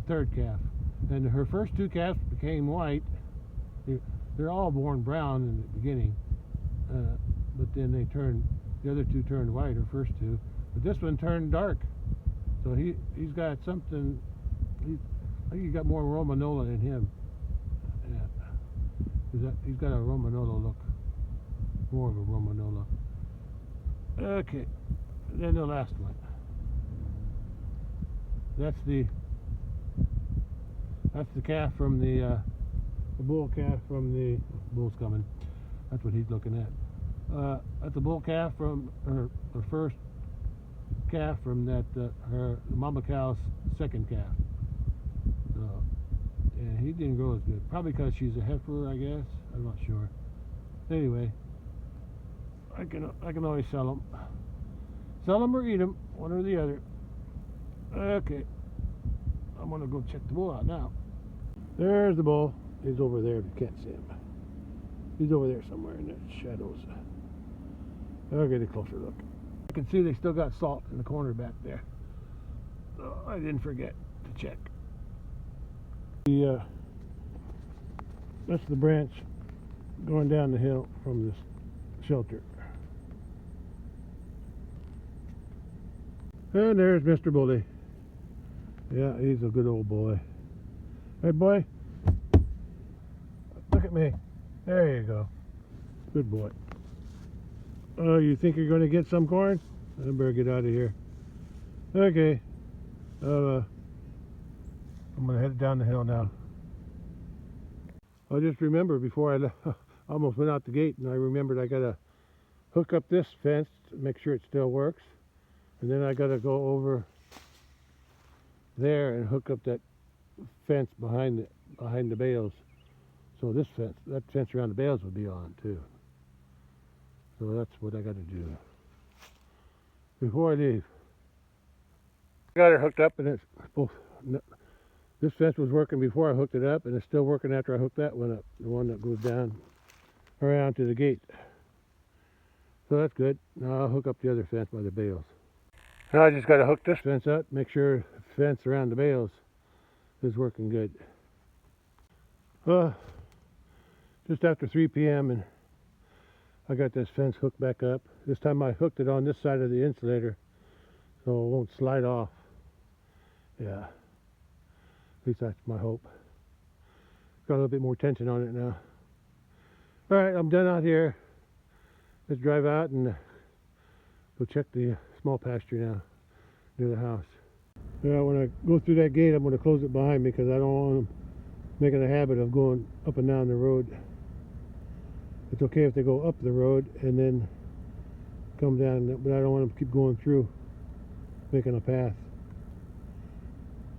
[SPEAKER 1] 3rd calf. And her first 2 calves became white. They're all born brown in the beginning, but then the other 2 turned white, her first 2. But this one turned dark. So he's got something. I think he's got more Romanola in him. Yeah, he's got a Romanola look, more of a Romanola. Okay, and then the last one. That's the calf from the bull calf from the bull's coming. That's what he's looking at. That's the bull calf from her 1st calf from her mama cow's 2nd calf. And he didn't grow as good, probably because she's a heifer, I guess. I'm not sure. Anyway, I can always sell them or eat them, one or the other. Okay, I'm gonna go check the bull out now. There's the bull. He's over there, if you can't see him. He's over there somewhere in the shadows. I'll get a closer look. I can see they still got salt in the corner back there. I didn't forget to check. That's the branch going down the hill from this shelter. And there's Mr. Bully. Yeah, he's a good old boy. Hey, boy. Look at me. There you go. Good boy. Oh, you think you're going to get some corn? I better get out of here. Okay. I'm going to head down the hill now. I just remember before I almost went out the gate, and I remembered I got to hook up this fence to make sure it still works. And then I got to go over there and hook up that fence behind the bales. So that fence around the bales would be on too. So that's what I got to do before I leave. I got it hooked up, and it's both. This fence was working before I hooked it up, and it's still working after I hooked that one up, the one that goes down around to the gate. So that's good. Now I'll hook up the other fence by the bales. Now I just got to hook this fence up, make sure the fence around the bales is working good. Just after 3 p.m. and I got this fence hooked back up. This time I hooked it on this side of the insulator so it won't slide off. Yeah, at least that's my hope. Got a little bit more tension on it now. All right, I'm done out here. Let's drive out and go check the small pasture now near the house. Yeah, when I go through that gate, I'm going to close it behind me because I don't want them making a habit of going up and down the road. It's okay if they go up the road and then come down, but I don't want them to keep going through, making a path.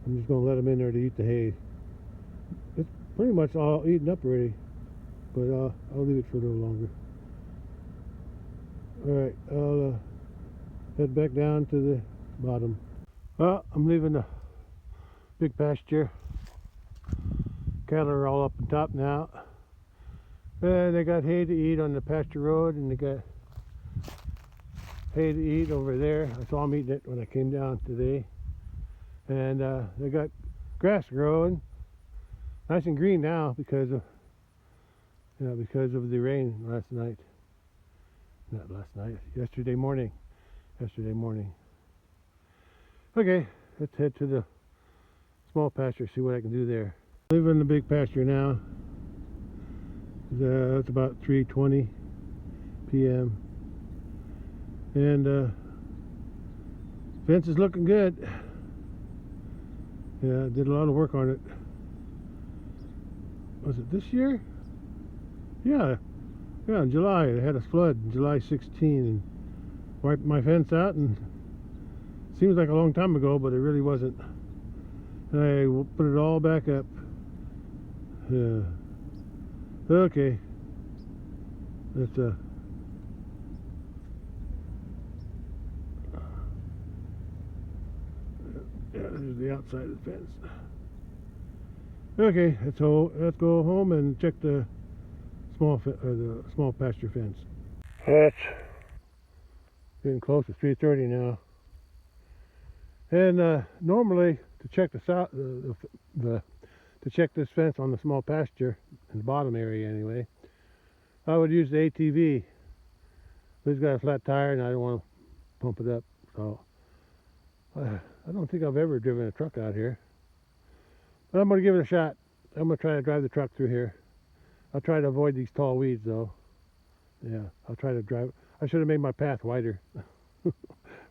[SPEAKER 1] I'm just going to let them in there to eat the hay. It's pretty much all eaten up already, but I'll leave it for a little longer. Alright, I'll head back down to the bottom. Well, I'm leaving the big pasture. Cattle are all up on top now. And they got hay to eat on the pasture road, and they got hay to eat over there. I saw them eating it when I came down today. And they got grass growing, nice and green now because of the rain last night. Not last night, yesterday morning. Okay, let's head to the small pasture, see what I can do there. Leaving the big pasture now. It's about 3:20 p.m. and fence is looking good. Yeah, I did a lot of work on it. Was it this year? Yeah, in July. It had a flood in July 16 and wiped my fence out, and it seems like a long time ago, but it really wasn't. And I will put it all back up. Okay. That's yeah, this is the outside of the fence. Okay, let's go home and check the small pasture fence. It's getting close to 3:30 now, and normally to check to check this fence on the small pasture in the bottom area anyway, I would use the ATV. But it's got a flat tire, and I don't want to pump it up, so I don't think I've ever driven a truck out here. But I'm going to give it a shot. I'm going to try to drive the truck through here. I'll try to avoid these tall weeds though. Yeah, I'll try to drive. I should have made my path wider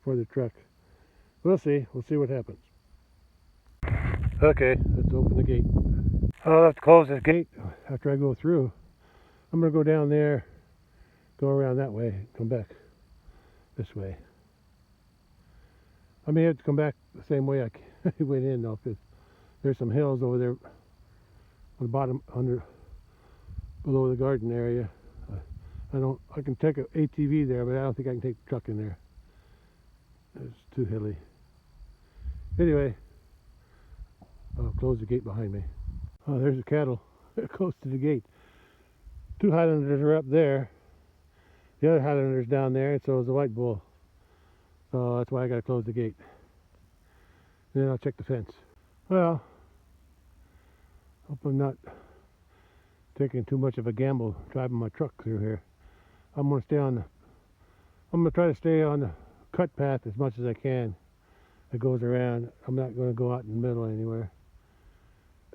[SPEAKER 1] for the truck. We'll see. We'll see what happens. Okay, let's open the gate. I'll have to close this gate after I go through. I'm going to go down there, go around that way, come back this way. I may have to come back the same way I went in though, because there's some hills over there on the bottom, below the garden area. I can take an ATV there, but I don't think I can take the truck in there. It's too hilly. Anyway, I'll close the gate behind me. Oh, there's the cattle. They're close to the gate. 2 Highlanders are up there. The other Highlander's down there, and so is the white bull. So that's why I got to close the gate. Then I'll check the fence. Well, hope I'm not taking too much of a gamble driving my truck through here. I'm gonna try to stay on the cut path as much as I can. It goes around. I'm not gonna go out in the middle anywhere.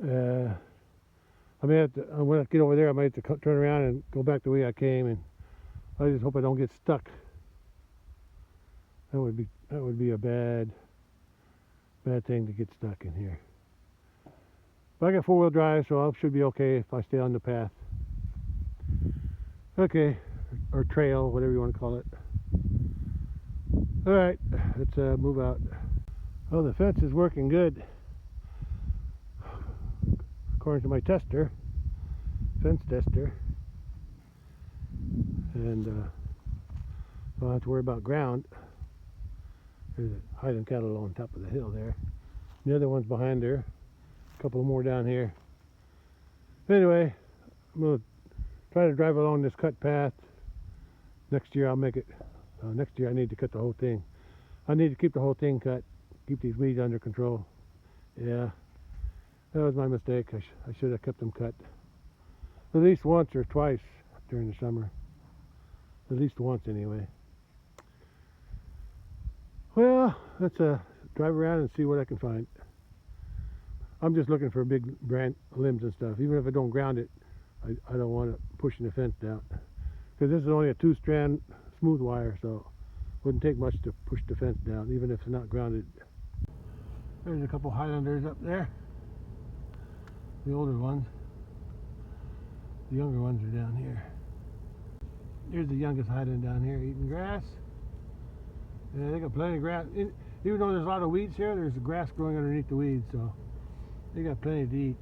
[SPEAKER 1] I may have to, when I get over there, I might have to turn around and go back the way I came, and I just hope I don't get stuck. That would be a bad thing to get stuck in here. But I got four-wheel drive, so I should be okay if I stay on the path. Okay, or trail, whatever you want to call it. All right, let's move out. Oh, the fence is working good, according to my tester, fence tester. And don't have to worry about ground. There's a hiding cattle on top of the hill there. The other one's behind there. A couple more down here. Anyway, I'm going to try to drive along this cut path. Next year I'll make it. Next year I need to cut the whole thing. I need to keep the whole thing cut. Keep these weeds under control. Yeah, that was my mistake. I should have kept them cut. At least once or twice during the summer. At least once anyway. Well, let's drive around and see what I can find. I'm just looking for big branch limbs and stuff. Even if I don't ground it, I don't want it pushing the fence down. Because this is only a 2-strand smooth wire, so it wouldn't take much to push the fence down, even if it's not grounded. There's a couple Highlanders up there. The older ones. The younger ones are down here. There's the youngest Highland down here eating grass. Yeah, they got plenty of grass. Even though there's a lot of weeds here, there's grass growing underneath the weeds, so they got plenty to eat.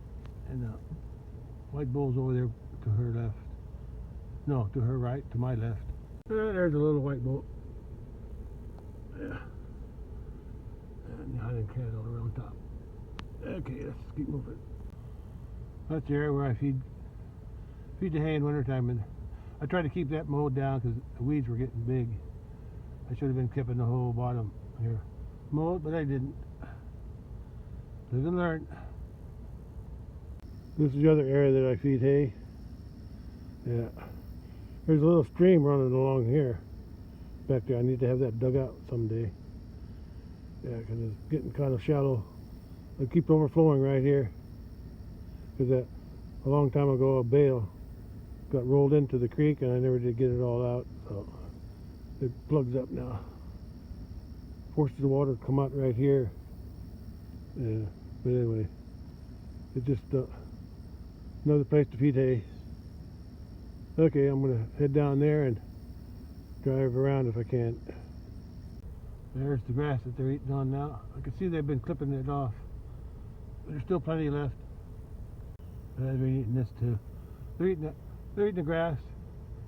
[SPEAKER 1] And the white bull's over there to her left. No, to her right, to my left. There's a little white bull. Yeah. And the Highland cattle around top. Okay, let's keep moving. That's the area where I feed the hay in wintertime, and I try to keep that mowed down because the weeds were getting big. I should have been keeping the whole bottom here mowed, but I didn't. Live and learn. This is the other area that I feed hay. Yeah. There's a little stream running along here. Back there. I need to have that dug out someday. Yeah, because it's getting kind of shallow. It keeps overflowing right here. Because a long time ago a bale got rolled into the creek and I never did get it all out. So it plugs up now. Forces the water to come out right here. Yeah, but anyway, it's just another place to feed hay. Okay, I'm gonna head down there and drive around if I can. There's the grass that they're eating on now. I can see they've been clipping it off. There's still plenty left. They've been eating this too. They're eating the grass.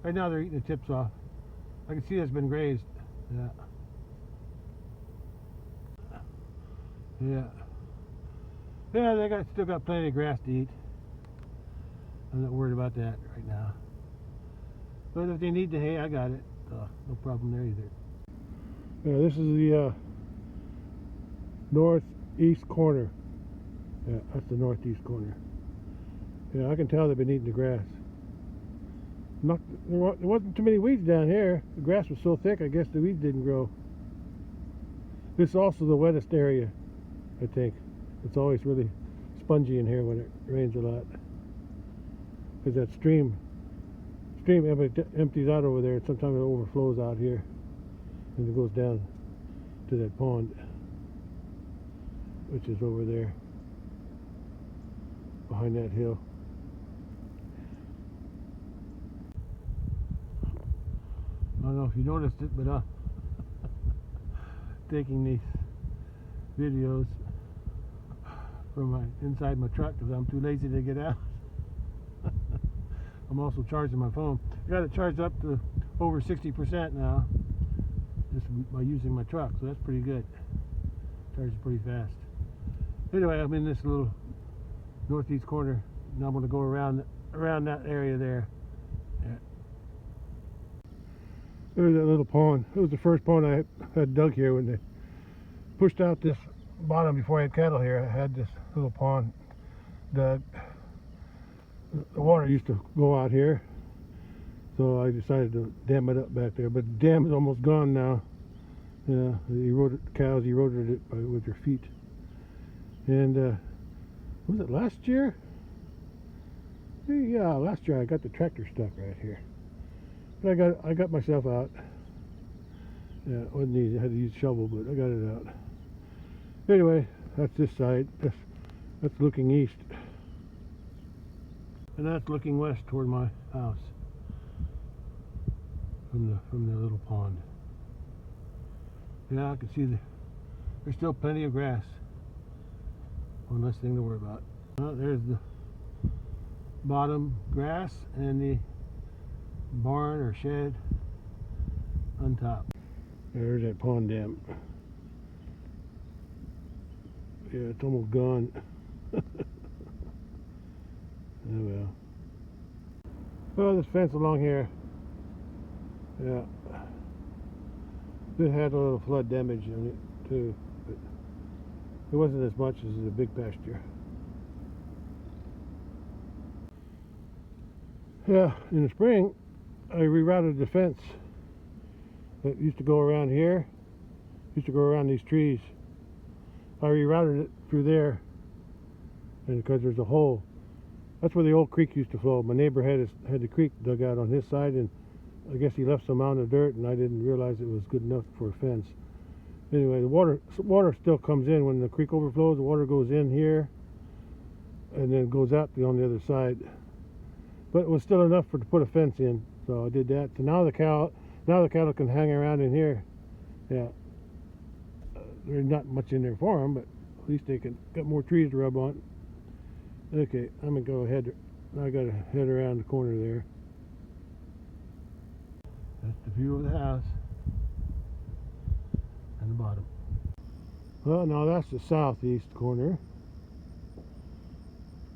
[SPEAKER 1] Right now they're eating the tips off. I can see that's been grazed. Yeah. Yeah. Yeah, they still got plenty of grass to eat. I'm not worried about that right now. But if they need the hay, I got it. No problem there either. Yeah, this is the northeast corner. Yeah, that's the northeast corner. Yeah, I can tell they've been eating the grass. There wasn't too many weeds down here. The grass was so thick, I guess the weeds didn't grow. This is also the wettest area, I think. It's always really spongy in here when it rains a lot. Because that stream empties out over there, and sometimes it overflows out here. And it goes down to that pond, which is over there, behind that hill. I don't know if you noticed it, but taking these videos from inside my truck because I'm too lazy to get out. I'm also charging my phone. I got it charged up to over 60% now, just by using my truck, so that's pretty good. Charges pretty fast. Anyway, I'm in this little northeast corner. Now I'm going to go around that area there. Yeah. There's that little pond. It was the first pond I had dug here when they pushed out this bottom before I had cattle here. I had this little pond. The water used to go out here, so I decided to dam it up back there. But the dam is almost gone now. Yeah, cows eroded it with their feet. And was it last year? Yeah, last year I got the tractor stuck right here. But I got myself out. Yeah, it wasn't easy. I had to use a shovel, but I got it out. Anyway, that's this side. That's looking east. And that's looking west toward my house from the little pond. Yeah, I can see there's still plenty of grass. One less thing to worry about. There's the bottom grass and the barn or shed on top. There's that pond dam. Yeah, it's almost gone. Oh well. Well, this fence along here, yeah, it had a little flood damage on it too, but it wasn't as much as the big pasture. Yeah, in the spring, I rerouted the fence that used to go around here, used to go around these trees. I rerouted it through there, and because there's a hole. That's where the old creek used to flow. My neighbor had the creek dug out on his side, and I guess he left some amount of dirt, and I didn't realize it was good enough for a fence. Anyway, the water still comes in when the creek overflows. The water goes in here, and then goes out on the other side. But it was still enough to put a fence in, so I did that. So now the cattle can hang around in here. Yeah, there's not much in there for them, but at least they got more trees to rub on. Okay, I'm gonna go ahead. I gotta head around the corner there. That's the view of the house and the bottom. Well, now that's the southeast corner,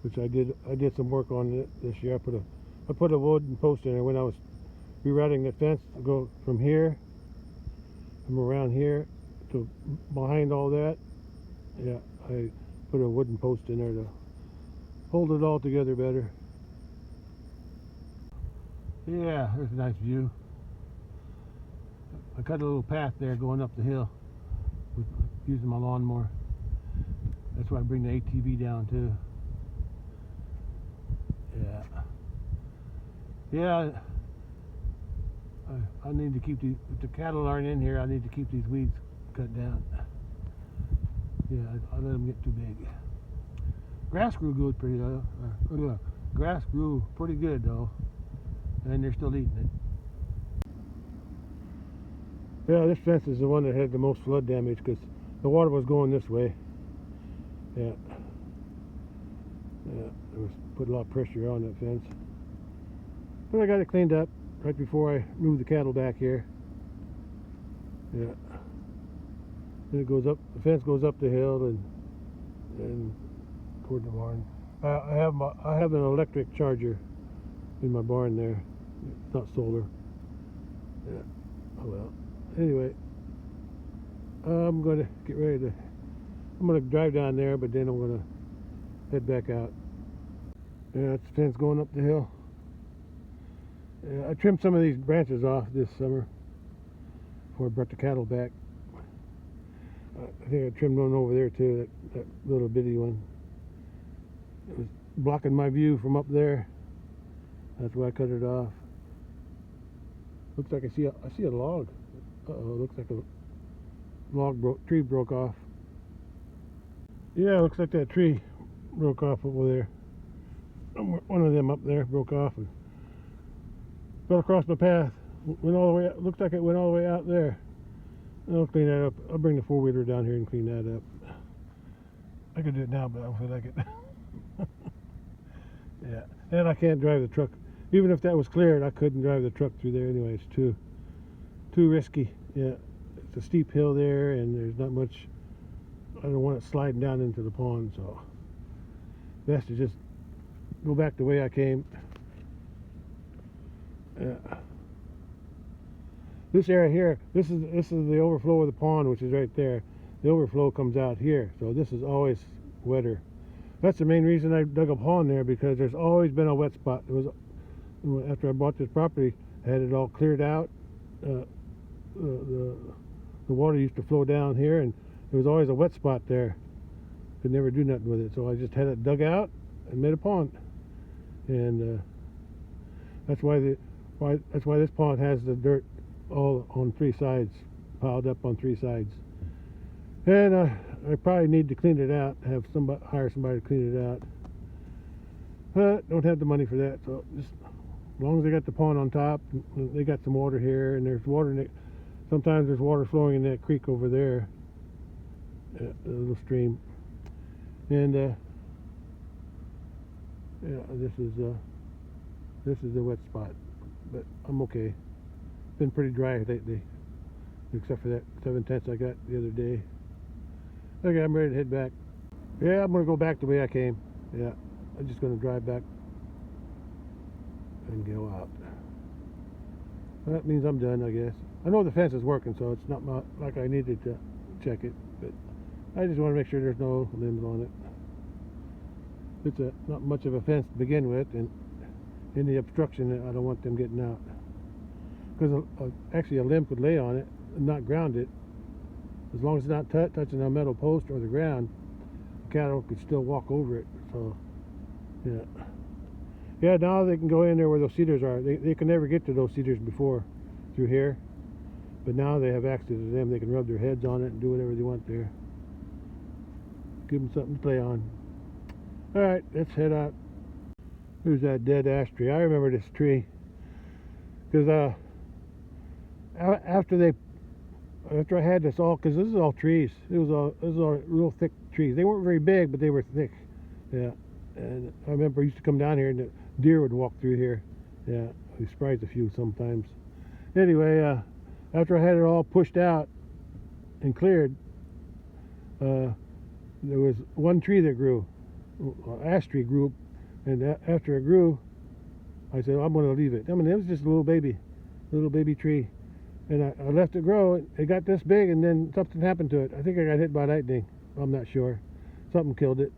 [SPEAKER 1] which I did some work on it this year. I put a wooden post in there when I was rerouting the fence to go from around here to behind all that. Yeah, I put a wooden post in there to hold it all together better. Yeah, there's a nice view. I cut a little path there going up the hill with using my lawnmower. That's why I bring the ATV down too. Yeah, I need to keep if the cattle aren't in here, I need to keep these weeds cut down. Yeah, I let them get too big. Grass grew good grass grew pretty good though, and they're still eating it. Yeah, this fence is the one that had the most flood damage because the water was going this way. Yeah, it was put a lot of pressure on that fence. But I got it cleaned up right before I moved the cattle back here. Yeah, then it goes up. The fence goes up the hill and toward the barn. I have an electric charger in my barn there. It's not solar. Yeah. Oh well. Anyway, I'm gonna get ready to. I'm gonna drive down there, but then I'm gonna head back out. Yeah, it's the fence going up the hill. Yeah, I trimmed some of these branches off this summer before I brought the cattle back. I think I trimmed one over there too. That little bitty one. It was blocking my view from up there. That's why I cut it off. Looks like I see a log. Uh-oh, looks like a tree broke off. Yeah, looks like that tree broke off over there. One of them up there broke off and fell across my path. Went all the way. Looks like it went all the way out there. I'll clean that up. I'll bring the four-wheeler down here and clean that up. I could do it now, but I don't feel like it. Yeah, and I can't drive the truck. Even if that was cleared, I couldn't drive the truck through there anyway. It's too risky. Yeah, it's a steep hill there, and there's not much. I don't want it sliding down into the pond, so best to just go back the way I came. Yeah. This area here, this is the overflow of the pond, which is right there. the overflow comes out here. So this is always wetter. That's the main reason I dug a pond there, because there's always been a wet spot. It was after I bought this property, I had it all cleared out. The water used to flow down here, and there was always a wet spot there. Could never do nothing with it, so I just had it dug out and made a pond. And that's why this pond has the dirt all on three sides, piled up on three sides. And I probably need to clean it out, hire somebody to clean it out. But don't have the money for that, so just as long as they got the pond on top, they got some water here, and there's water in it. Sometimes there's water flowing in that creek over there, a little stream. And yeah, this is the wet spot, but I'm okay. It's been pretty dry lately, except for that 7/10 I got the other day. Okay, I'm ready to head back. Yeah, I'm gonna go back the way I came. Yeah, I'm just gonna drive back and go out. That means I'm done, I guess. I know the fence is working, so it's not like I needed to check it, but I just want to make sure there's no limbs on it. It's not much of a fence to begin with, and any obstruction, I don't want them getting out. Because actually a limb could lay on it and not ground it. As long as it's not touching a metal post or the ground, the cattle could still walk over it. So, yeah. Yeah, now they can go in there where those cedars are. They could never get to those cedars before through here. But now they have access to them. They can rub their heads on it and do whatever they want there. Give them something to play on. Alright, let's head out. There's that dead ash tree. I remember this tree. Because after I had this all, because this is all trees. This is all real thick trees. They weren't very big, but they were thick. Yeah. And I remember I used to come down here and the deer would walk through here. Yeah, we surprised a few sometimes. Anyway, after I had it all pushed out and cleared, there was one tree that grew. Ash tree grew, and after it grew, I said, I'm going to leave it. I mean, it was just a little baby tree. And I left it grow. It got this big, and then something happened to it. I think I got hit by lightning. I'm not sure. Something killed it.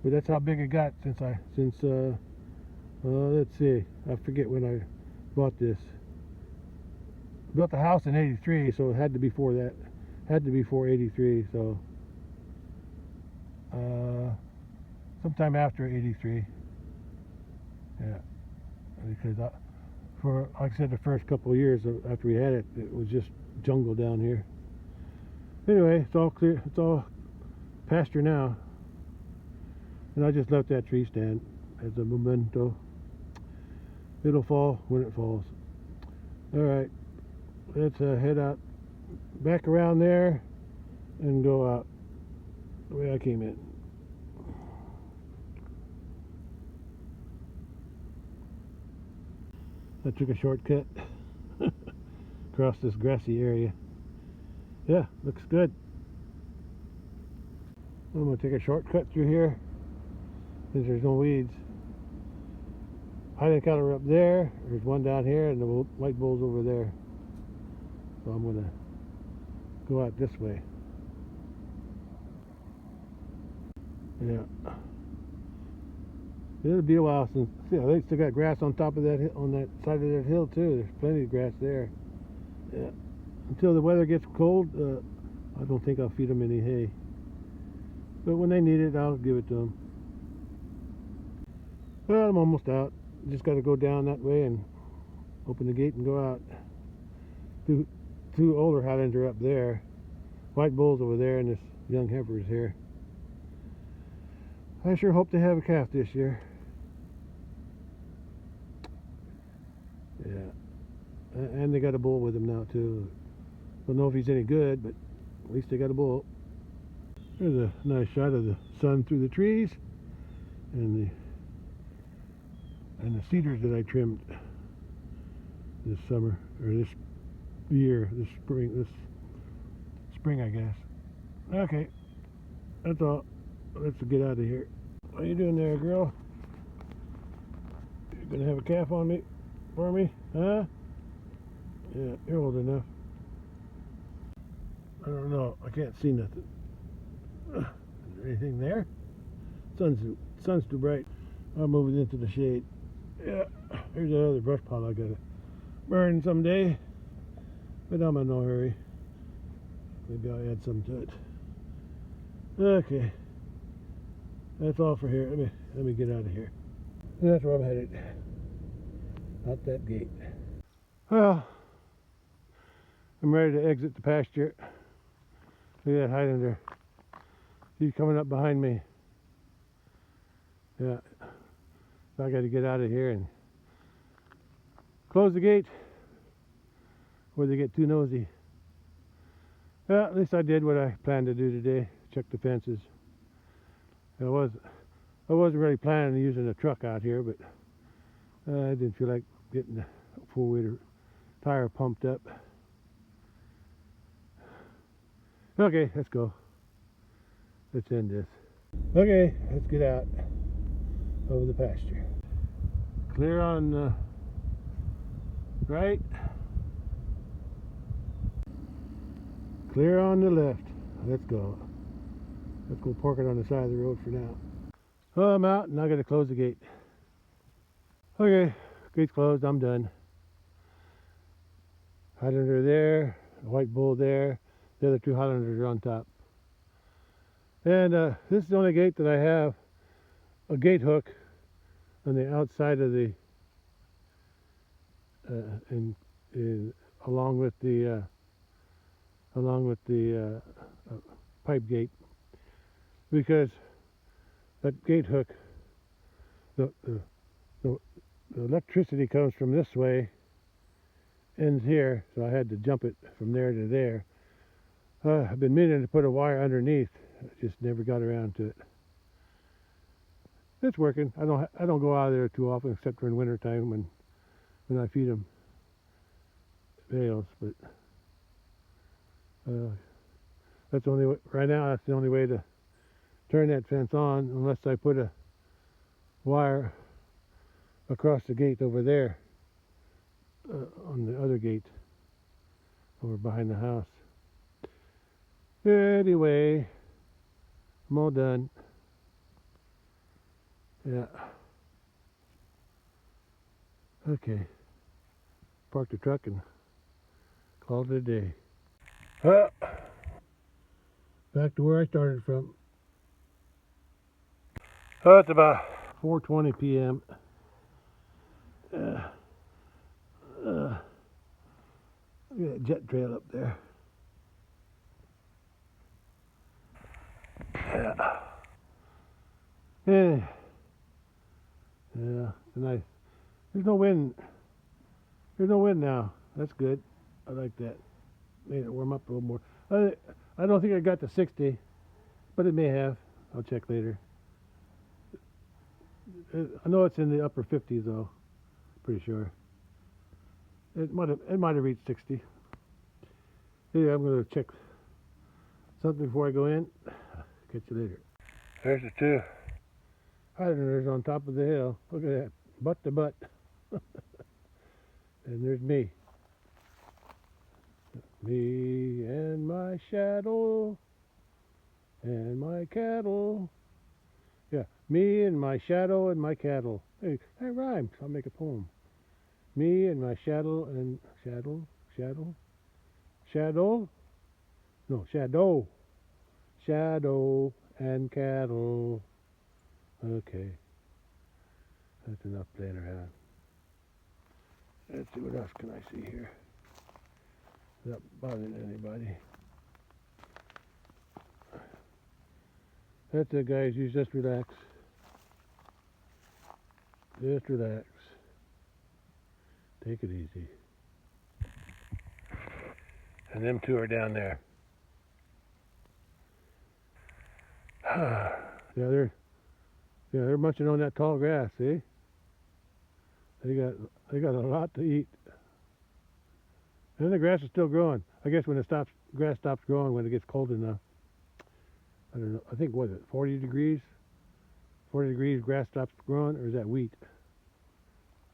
[SPEAKER 1] But that's how big it got since let's see, I forget when I bought this. Built the house in '83, so it had to be before that. Had to be before '83, so sometime after '83. Yeah, because for like I said, the first couple of years after we had it, it was just jungle down here. Anyway, it's all clear. It's all pasture now. And I just left that tree stand as a memento. It'll fall when it falls. Alright, let's head out back around there and go out the way I came in. I took a shortcut across this grassy area. Yeah, looks good. I'm going to take a shortcut through here since there's no weeds. Hiding cattle are up there. There's one down here, and the white bull's over there. So I'm going to go out this way. Yeah. It'll be a while since. See, they still got grass on top of that, on that side of that hill too. There's plenty of grass there. Yeah. Until the weather gets cold, I don't think I'll feed them any hay. But when they need it, I'll give it to them. Well, I'm almost out. Just got to go down that way and open the gate and go out. Two older Highlanders are up there. White bull's over there, and this young heifer is here. I sure hope they have a calf this year. Yeah. And they got a bull with them now too. Don't know if he's any good, but at least they got a bull. There's a nice shot of the sun through the trees and the cedars that I trimmed this summer, or this year, this spring I guess. Okay, that's all. Let's get out of here. What are you doing there, girl? You gonna have a calf on me, for me, huh? Yeah, you're old enough. I don't know. I can't see nothing. Is there anything there? Sun's too bright. I'll move it into the shade. Yeah, here's another brush pile I gotta burn someday, but I'm in no hurry. Maybe I'll add some to it. Okay, that's all for here. Let me get out of here. That's where I'm headed. Out that gate. Well, I'm ready to exit the pasture. Look at that Highlander. He's coming up behind me. Yeah. So I got to get out of here and close the gate before they get too nosy. Well, at least I did what I planned to do today. Check the fences. I wasn't really planning on using a truck out here, but I didn't feel like getting the four-wheeler tire pumped up. Okay, let's go. Let's end this. Okay, let's get out over the pasture. Clear on the right. Clear on the left. Let's go. Let's go park it on the side of the road for now. Well, I'm out and I got to close the gate. Okay, gate's closed. I'm done. Highlander there, a white bull there. The other two Highlanders are on top. And this is the only gate that I have a gate hook on the outside of the along with the pipe gate, because that gate hook, the electricity comes from this way, ends here, so I had to jump it from there to there. I've been meaning to put a wire underneath, I just never got around to it. It's working. I don't go out of there too often, except during winter time when I feed them bales. But that's the only way, right now. That's the only way to turn that fence on, unless I put a wire across the gate over there on the other gate over behind the house. Anyway, I'm all done. Yeah. Okay. Park the truck and call it a day. Back to where I started from. It's about 4:20 p.m. Look at that jet trail up there. Yeah. Yeah. Yeah, it's nice. There's no wind. There's no wind now. That's good. I like that. Made it warm up a little more. I don't think I got to 60, but it may have. I'll check later. I know it's in the upper 50s though. Pretty sure. It might have reached 60. Yeah, I'm gonna check something before I go in. Catch you later. There's the two Highlanders on top of the hill. Look at that, butt to butt. And there's me. Me and my shadow and my cattle. Yeah, me and my shadow and my cattle. Hey, that rhymes. I'll make a poem. Me and my shadow and shadow. No, shadow and cattle. Okay, that's enough playing around. Let's see, what else can I see here without bothering anybody. That's it, guys. You just relax. Just relax. Take it easy. And them two are down there. Yeah, they're munching on that tall grass. See? They got a lot to eat. And the grass is still growing. I guess when grass stops growing when it gets cold enough. I don't know. I think, what is it, 40 degrees? 40 degrees, grass stops growing, or is that wheat? I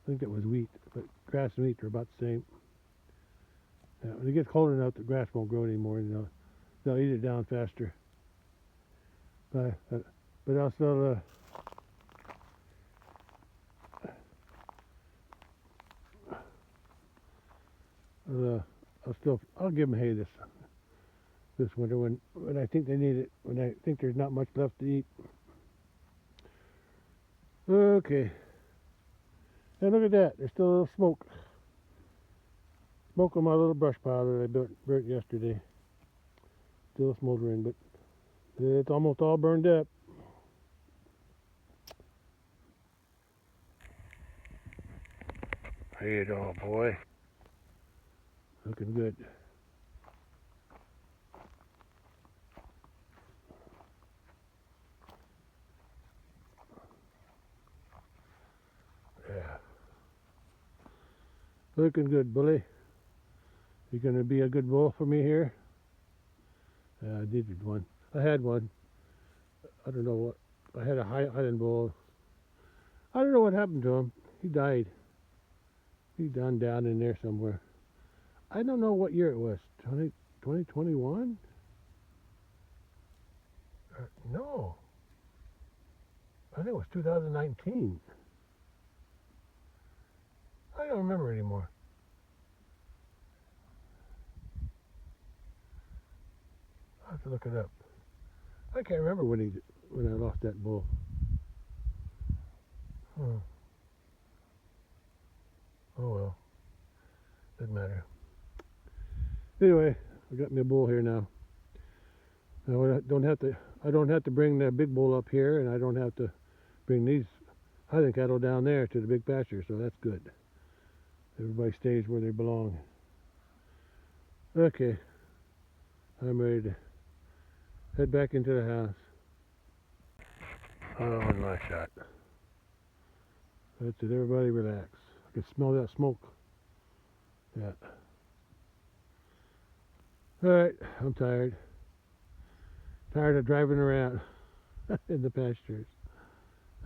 [SPEAKER 1] think that was wheat, but grass and wheat are about the same. Yeah, when it gets cold enough, the grass won't grow anymore. You know, they'll eat it down faster. But I'll still I'll give them hay this winter when I think they need it, when I think there's not much left to eat. Okay. And look at that, there's still a little smoke. Smoke on my little brush pile that I burnt yesterday. Still smoldering, but it's almost all burned up. Hey, dog boy. Looking good. Yeah. Looking good, bully. You gonna be a good bull for me here? I needed one. I had one. I don't know what. I had a Highland bull. I don't know what happened to him. He died. He's down in there somewhere. I don't know what year it was. 2021? No. I think it was 2019. I don't remember anymore. I'll have to look it up. I can't remember when I lost that bull. Oh well. Doesn't matter. Anyway, I got me a bull here now. I don't have to bring that big bull up here, and I don't have to bring these hiding cattle down there to the big pasture, so that's good. Everybody stays where they belong. Okay, I'm ready to head back into the house. Oh, nice shot. That's it, everybody relax. I can smell that smoke. Yeah. Alright, I'm tired. Tired of driving around in the pastures.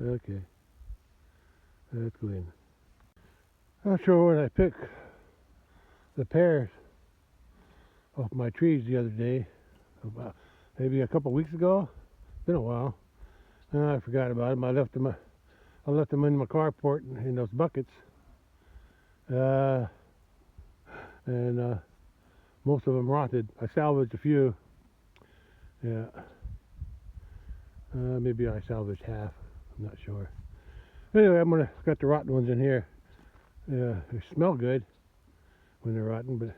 [SPEAKER 1] Okay. That's good. Not sure when I picked the pears off my trees the other day. About maybe a couple weeks ago. Been a while. And I forgot about them. I left them in my carport in those buckets. And most of them rotted. I salvaged a few. Yeah. Maybe I salvaged half. I'm not sure. Anyway, got the rotten ones in here. Yeah, they smell good when they're rotten, but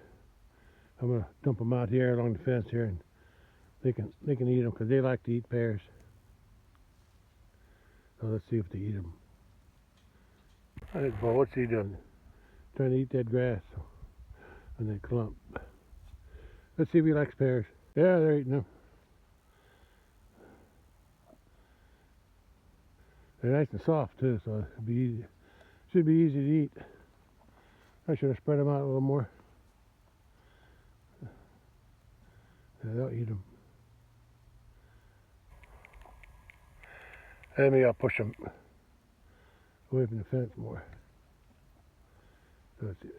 [SPEAKER 1] I'm gonna dump them out here along the fence here, and they can eat them because they like to eat pears. So let's see if they eat them. I think, Bo, what's he doing? Trying to eat that grass and that clump. Let's see if he likes pears. Yeah, they're eating them. They're nice and soft too, so it'll be easy. Should be easy to eat. I should have spread them out a little more. Yeah, they'll eat them. And maybe I'll push them away from the fence more. So let's see.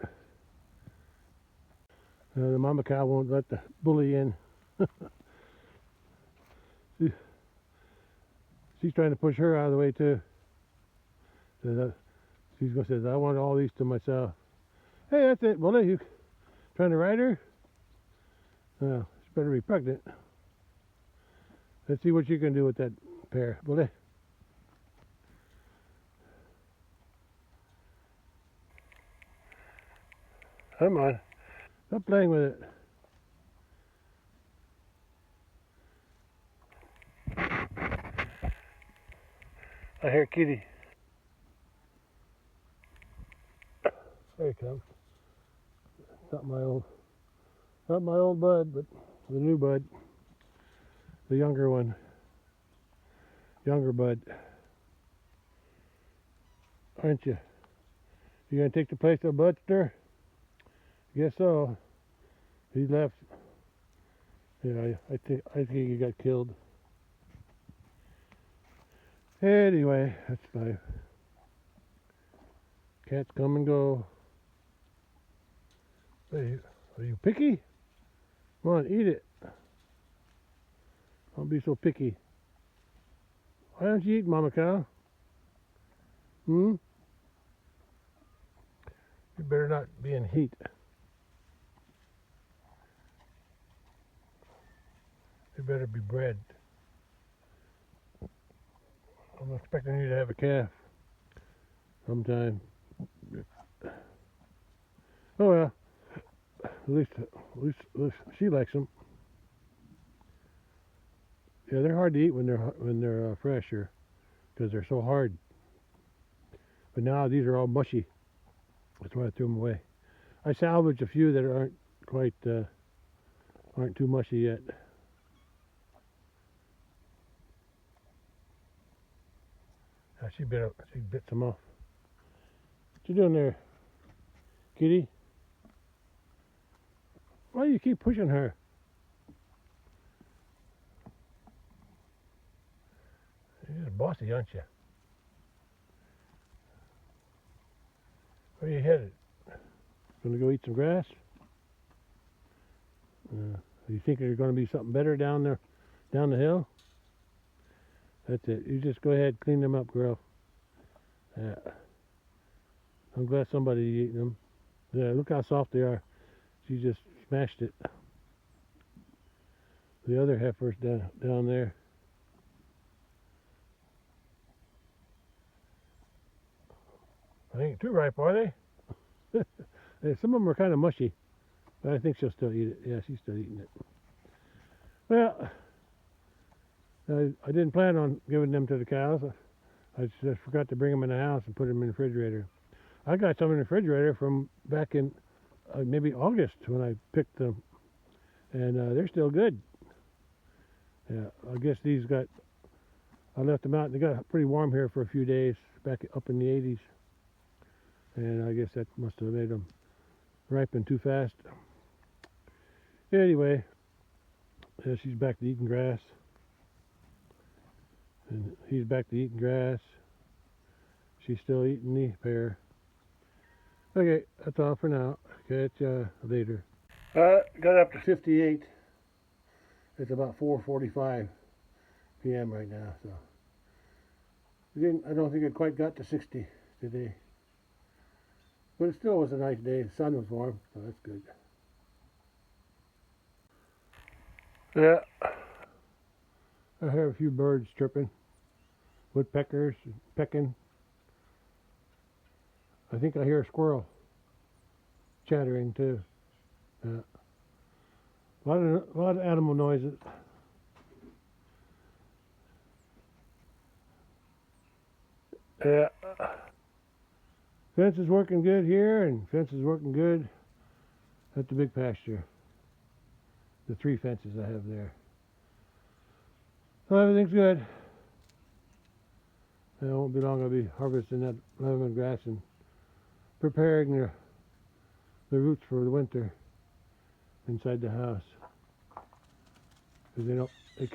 [SPEAKER 1] The mama cow won't let the bully in. She's trying to push her out of the way too. She's going to say, I want all these to myself. Hey, that's it, bully. You trying to ride her? Well, she better be pregnant. Let's see what you can do with that pear, bully. Come on. Stop playing with it. I hear Kitty. There he comes. Not my old bud, but the new bud. The younger one. Younger bud. Aren't you? You gonna take the place of Buster? Guess so. He left. Yeah, I think he got killed. Anyway, that's life. Cats come and go. Hey, are you picky? Come on, eat it. Don't be so picky. Why don't you eat, Mama Cow? Hmm? You better not be in heat. You better be bred. I'm expecting you to have a calf sometime. Oh well, at least she likes them. Yeah, they're hard to eat when they're fresher because they're so hard. But now these are all mushy. That's why I threw them away. I salvaged a few that aren't quite aren't too mushy yet. She bit some off. What you doing there, kitty? Why do you keep pushing her? You're just bossy, aren't you? Where are you headed? Gonna go eat some grass? You think there's gonna be something better down there, down the hill? That's it. You just go ahead, clean them up, girl. Yeah. I'm glad somebody's eating them. Yeah, look how soft they are. She just smashed it. The other heifer's down there. I ain't too ripe, are they? Some of them are kind of mushy, but I think she'll still eat it. Yeah, she's still eating it. Well, I didn't plan on giving them to the cows. I just forgot to bring them in the house and put them in the refrigerator. I got some in the refrigerator from back in maybe August when I picked them, and they're still good. Yeah, I guess I left them out and they got pretty warm here for a few days back up in the 80s. And I guess that must have made them ripen too fast. Anyway, yeah, she's back to eating grass. And he's back to eating grass. She's still eating the pear. Okay, that's all for now. Catch you later. Got up to 58. It's about 4:45 p.m. right now, so I don't think it quite got to 60 today. But it still was a nice day. The sun was warm, so that's good. Yeah, I hear a few birds chirping, woodpeckers pecking. I think I hear a squirrel chattering too. Yeah. A lot of animal noises. Yeah. Fence is working good here, and fence is working good at the big pasture. The 3 fences I have there. So everything's good. And it won't be long I'll be harvesting that lemongrass and preparing the roots for the winter inside the house. Because they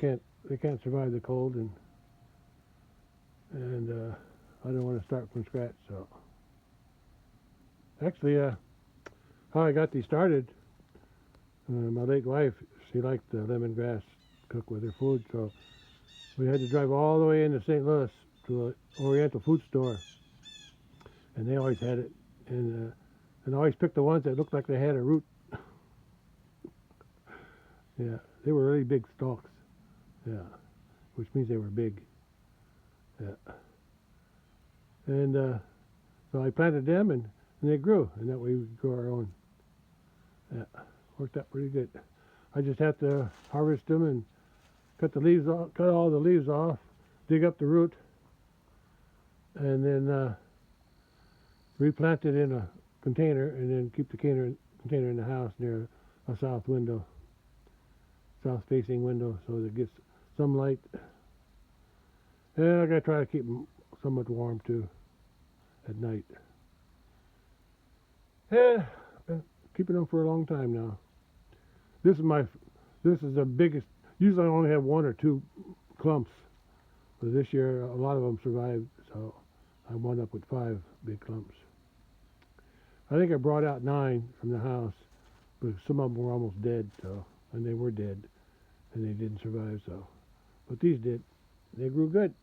[SPEAKER 1] can't survive the cold, and I don't want to start from scratch. So actually, how I got these started, my late wife, she liked the lemongrass cook with her food, so we had to drive all the way into St. Louis to an Oriental food store, and they always had it, and I always picked the ones that looked like they had a root. Yeah, they were really big stalks. Yeah, which means they were big. Yeah, and so I planted them, and they grew, and that way we could grow our own. Yeah, worked out pretty good. I just have to harvest them and cut all the leaves off, dig up the root, and then replant it in a container, and then keep the container in the house near a south-facing window, so that it gets some light. And I gotta try to keep them somewhat warm too at night. Yeah, I've been keeping them for a long time now. This is the biggest. Usually I only have 1 or 2 clumps, but this year a lot of them survived, so I wound up with 5 big clumps. I think I brought out 9 from the house, but some of them were almost dead, and they were dead, and they didn't survive, so what these did. They grew good.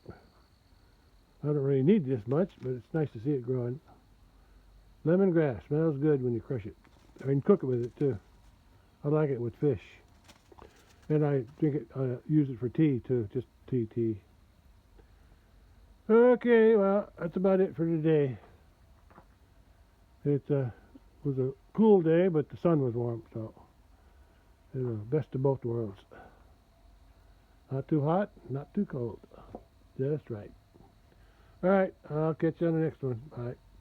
[SPEAKER 1] I don't really need this much, but it's nice to see it growing. Lemongrass smells good when you crush it. I can cook it with it too. I like it with fish. And I drink it, use it for tea too, just tea. Okay, well, that's about it for today. It was a cool day, but the sun was warm, so it was the best of both worlds. Not too hot, not too cold. Just right. All right, I'll catch you on the next one. Bye.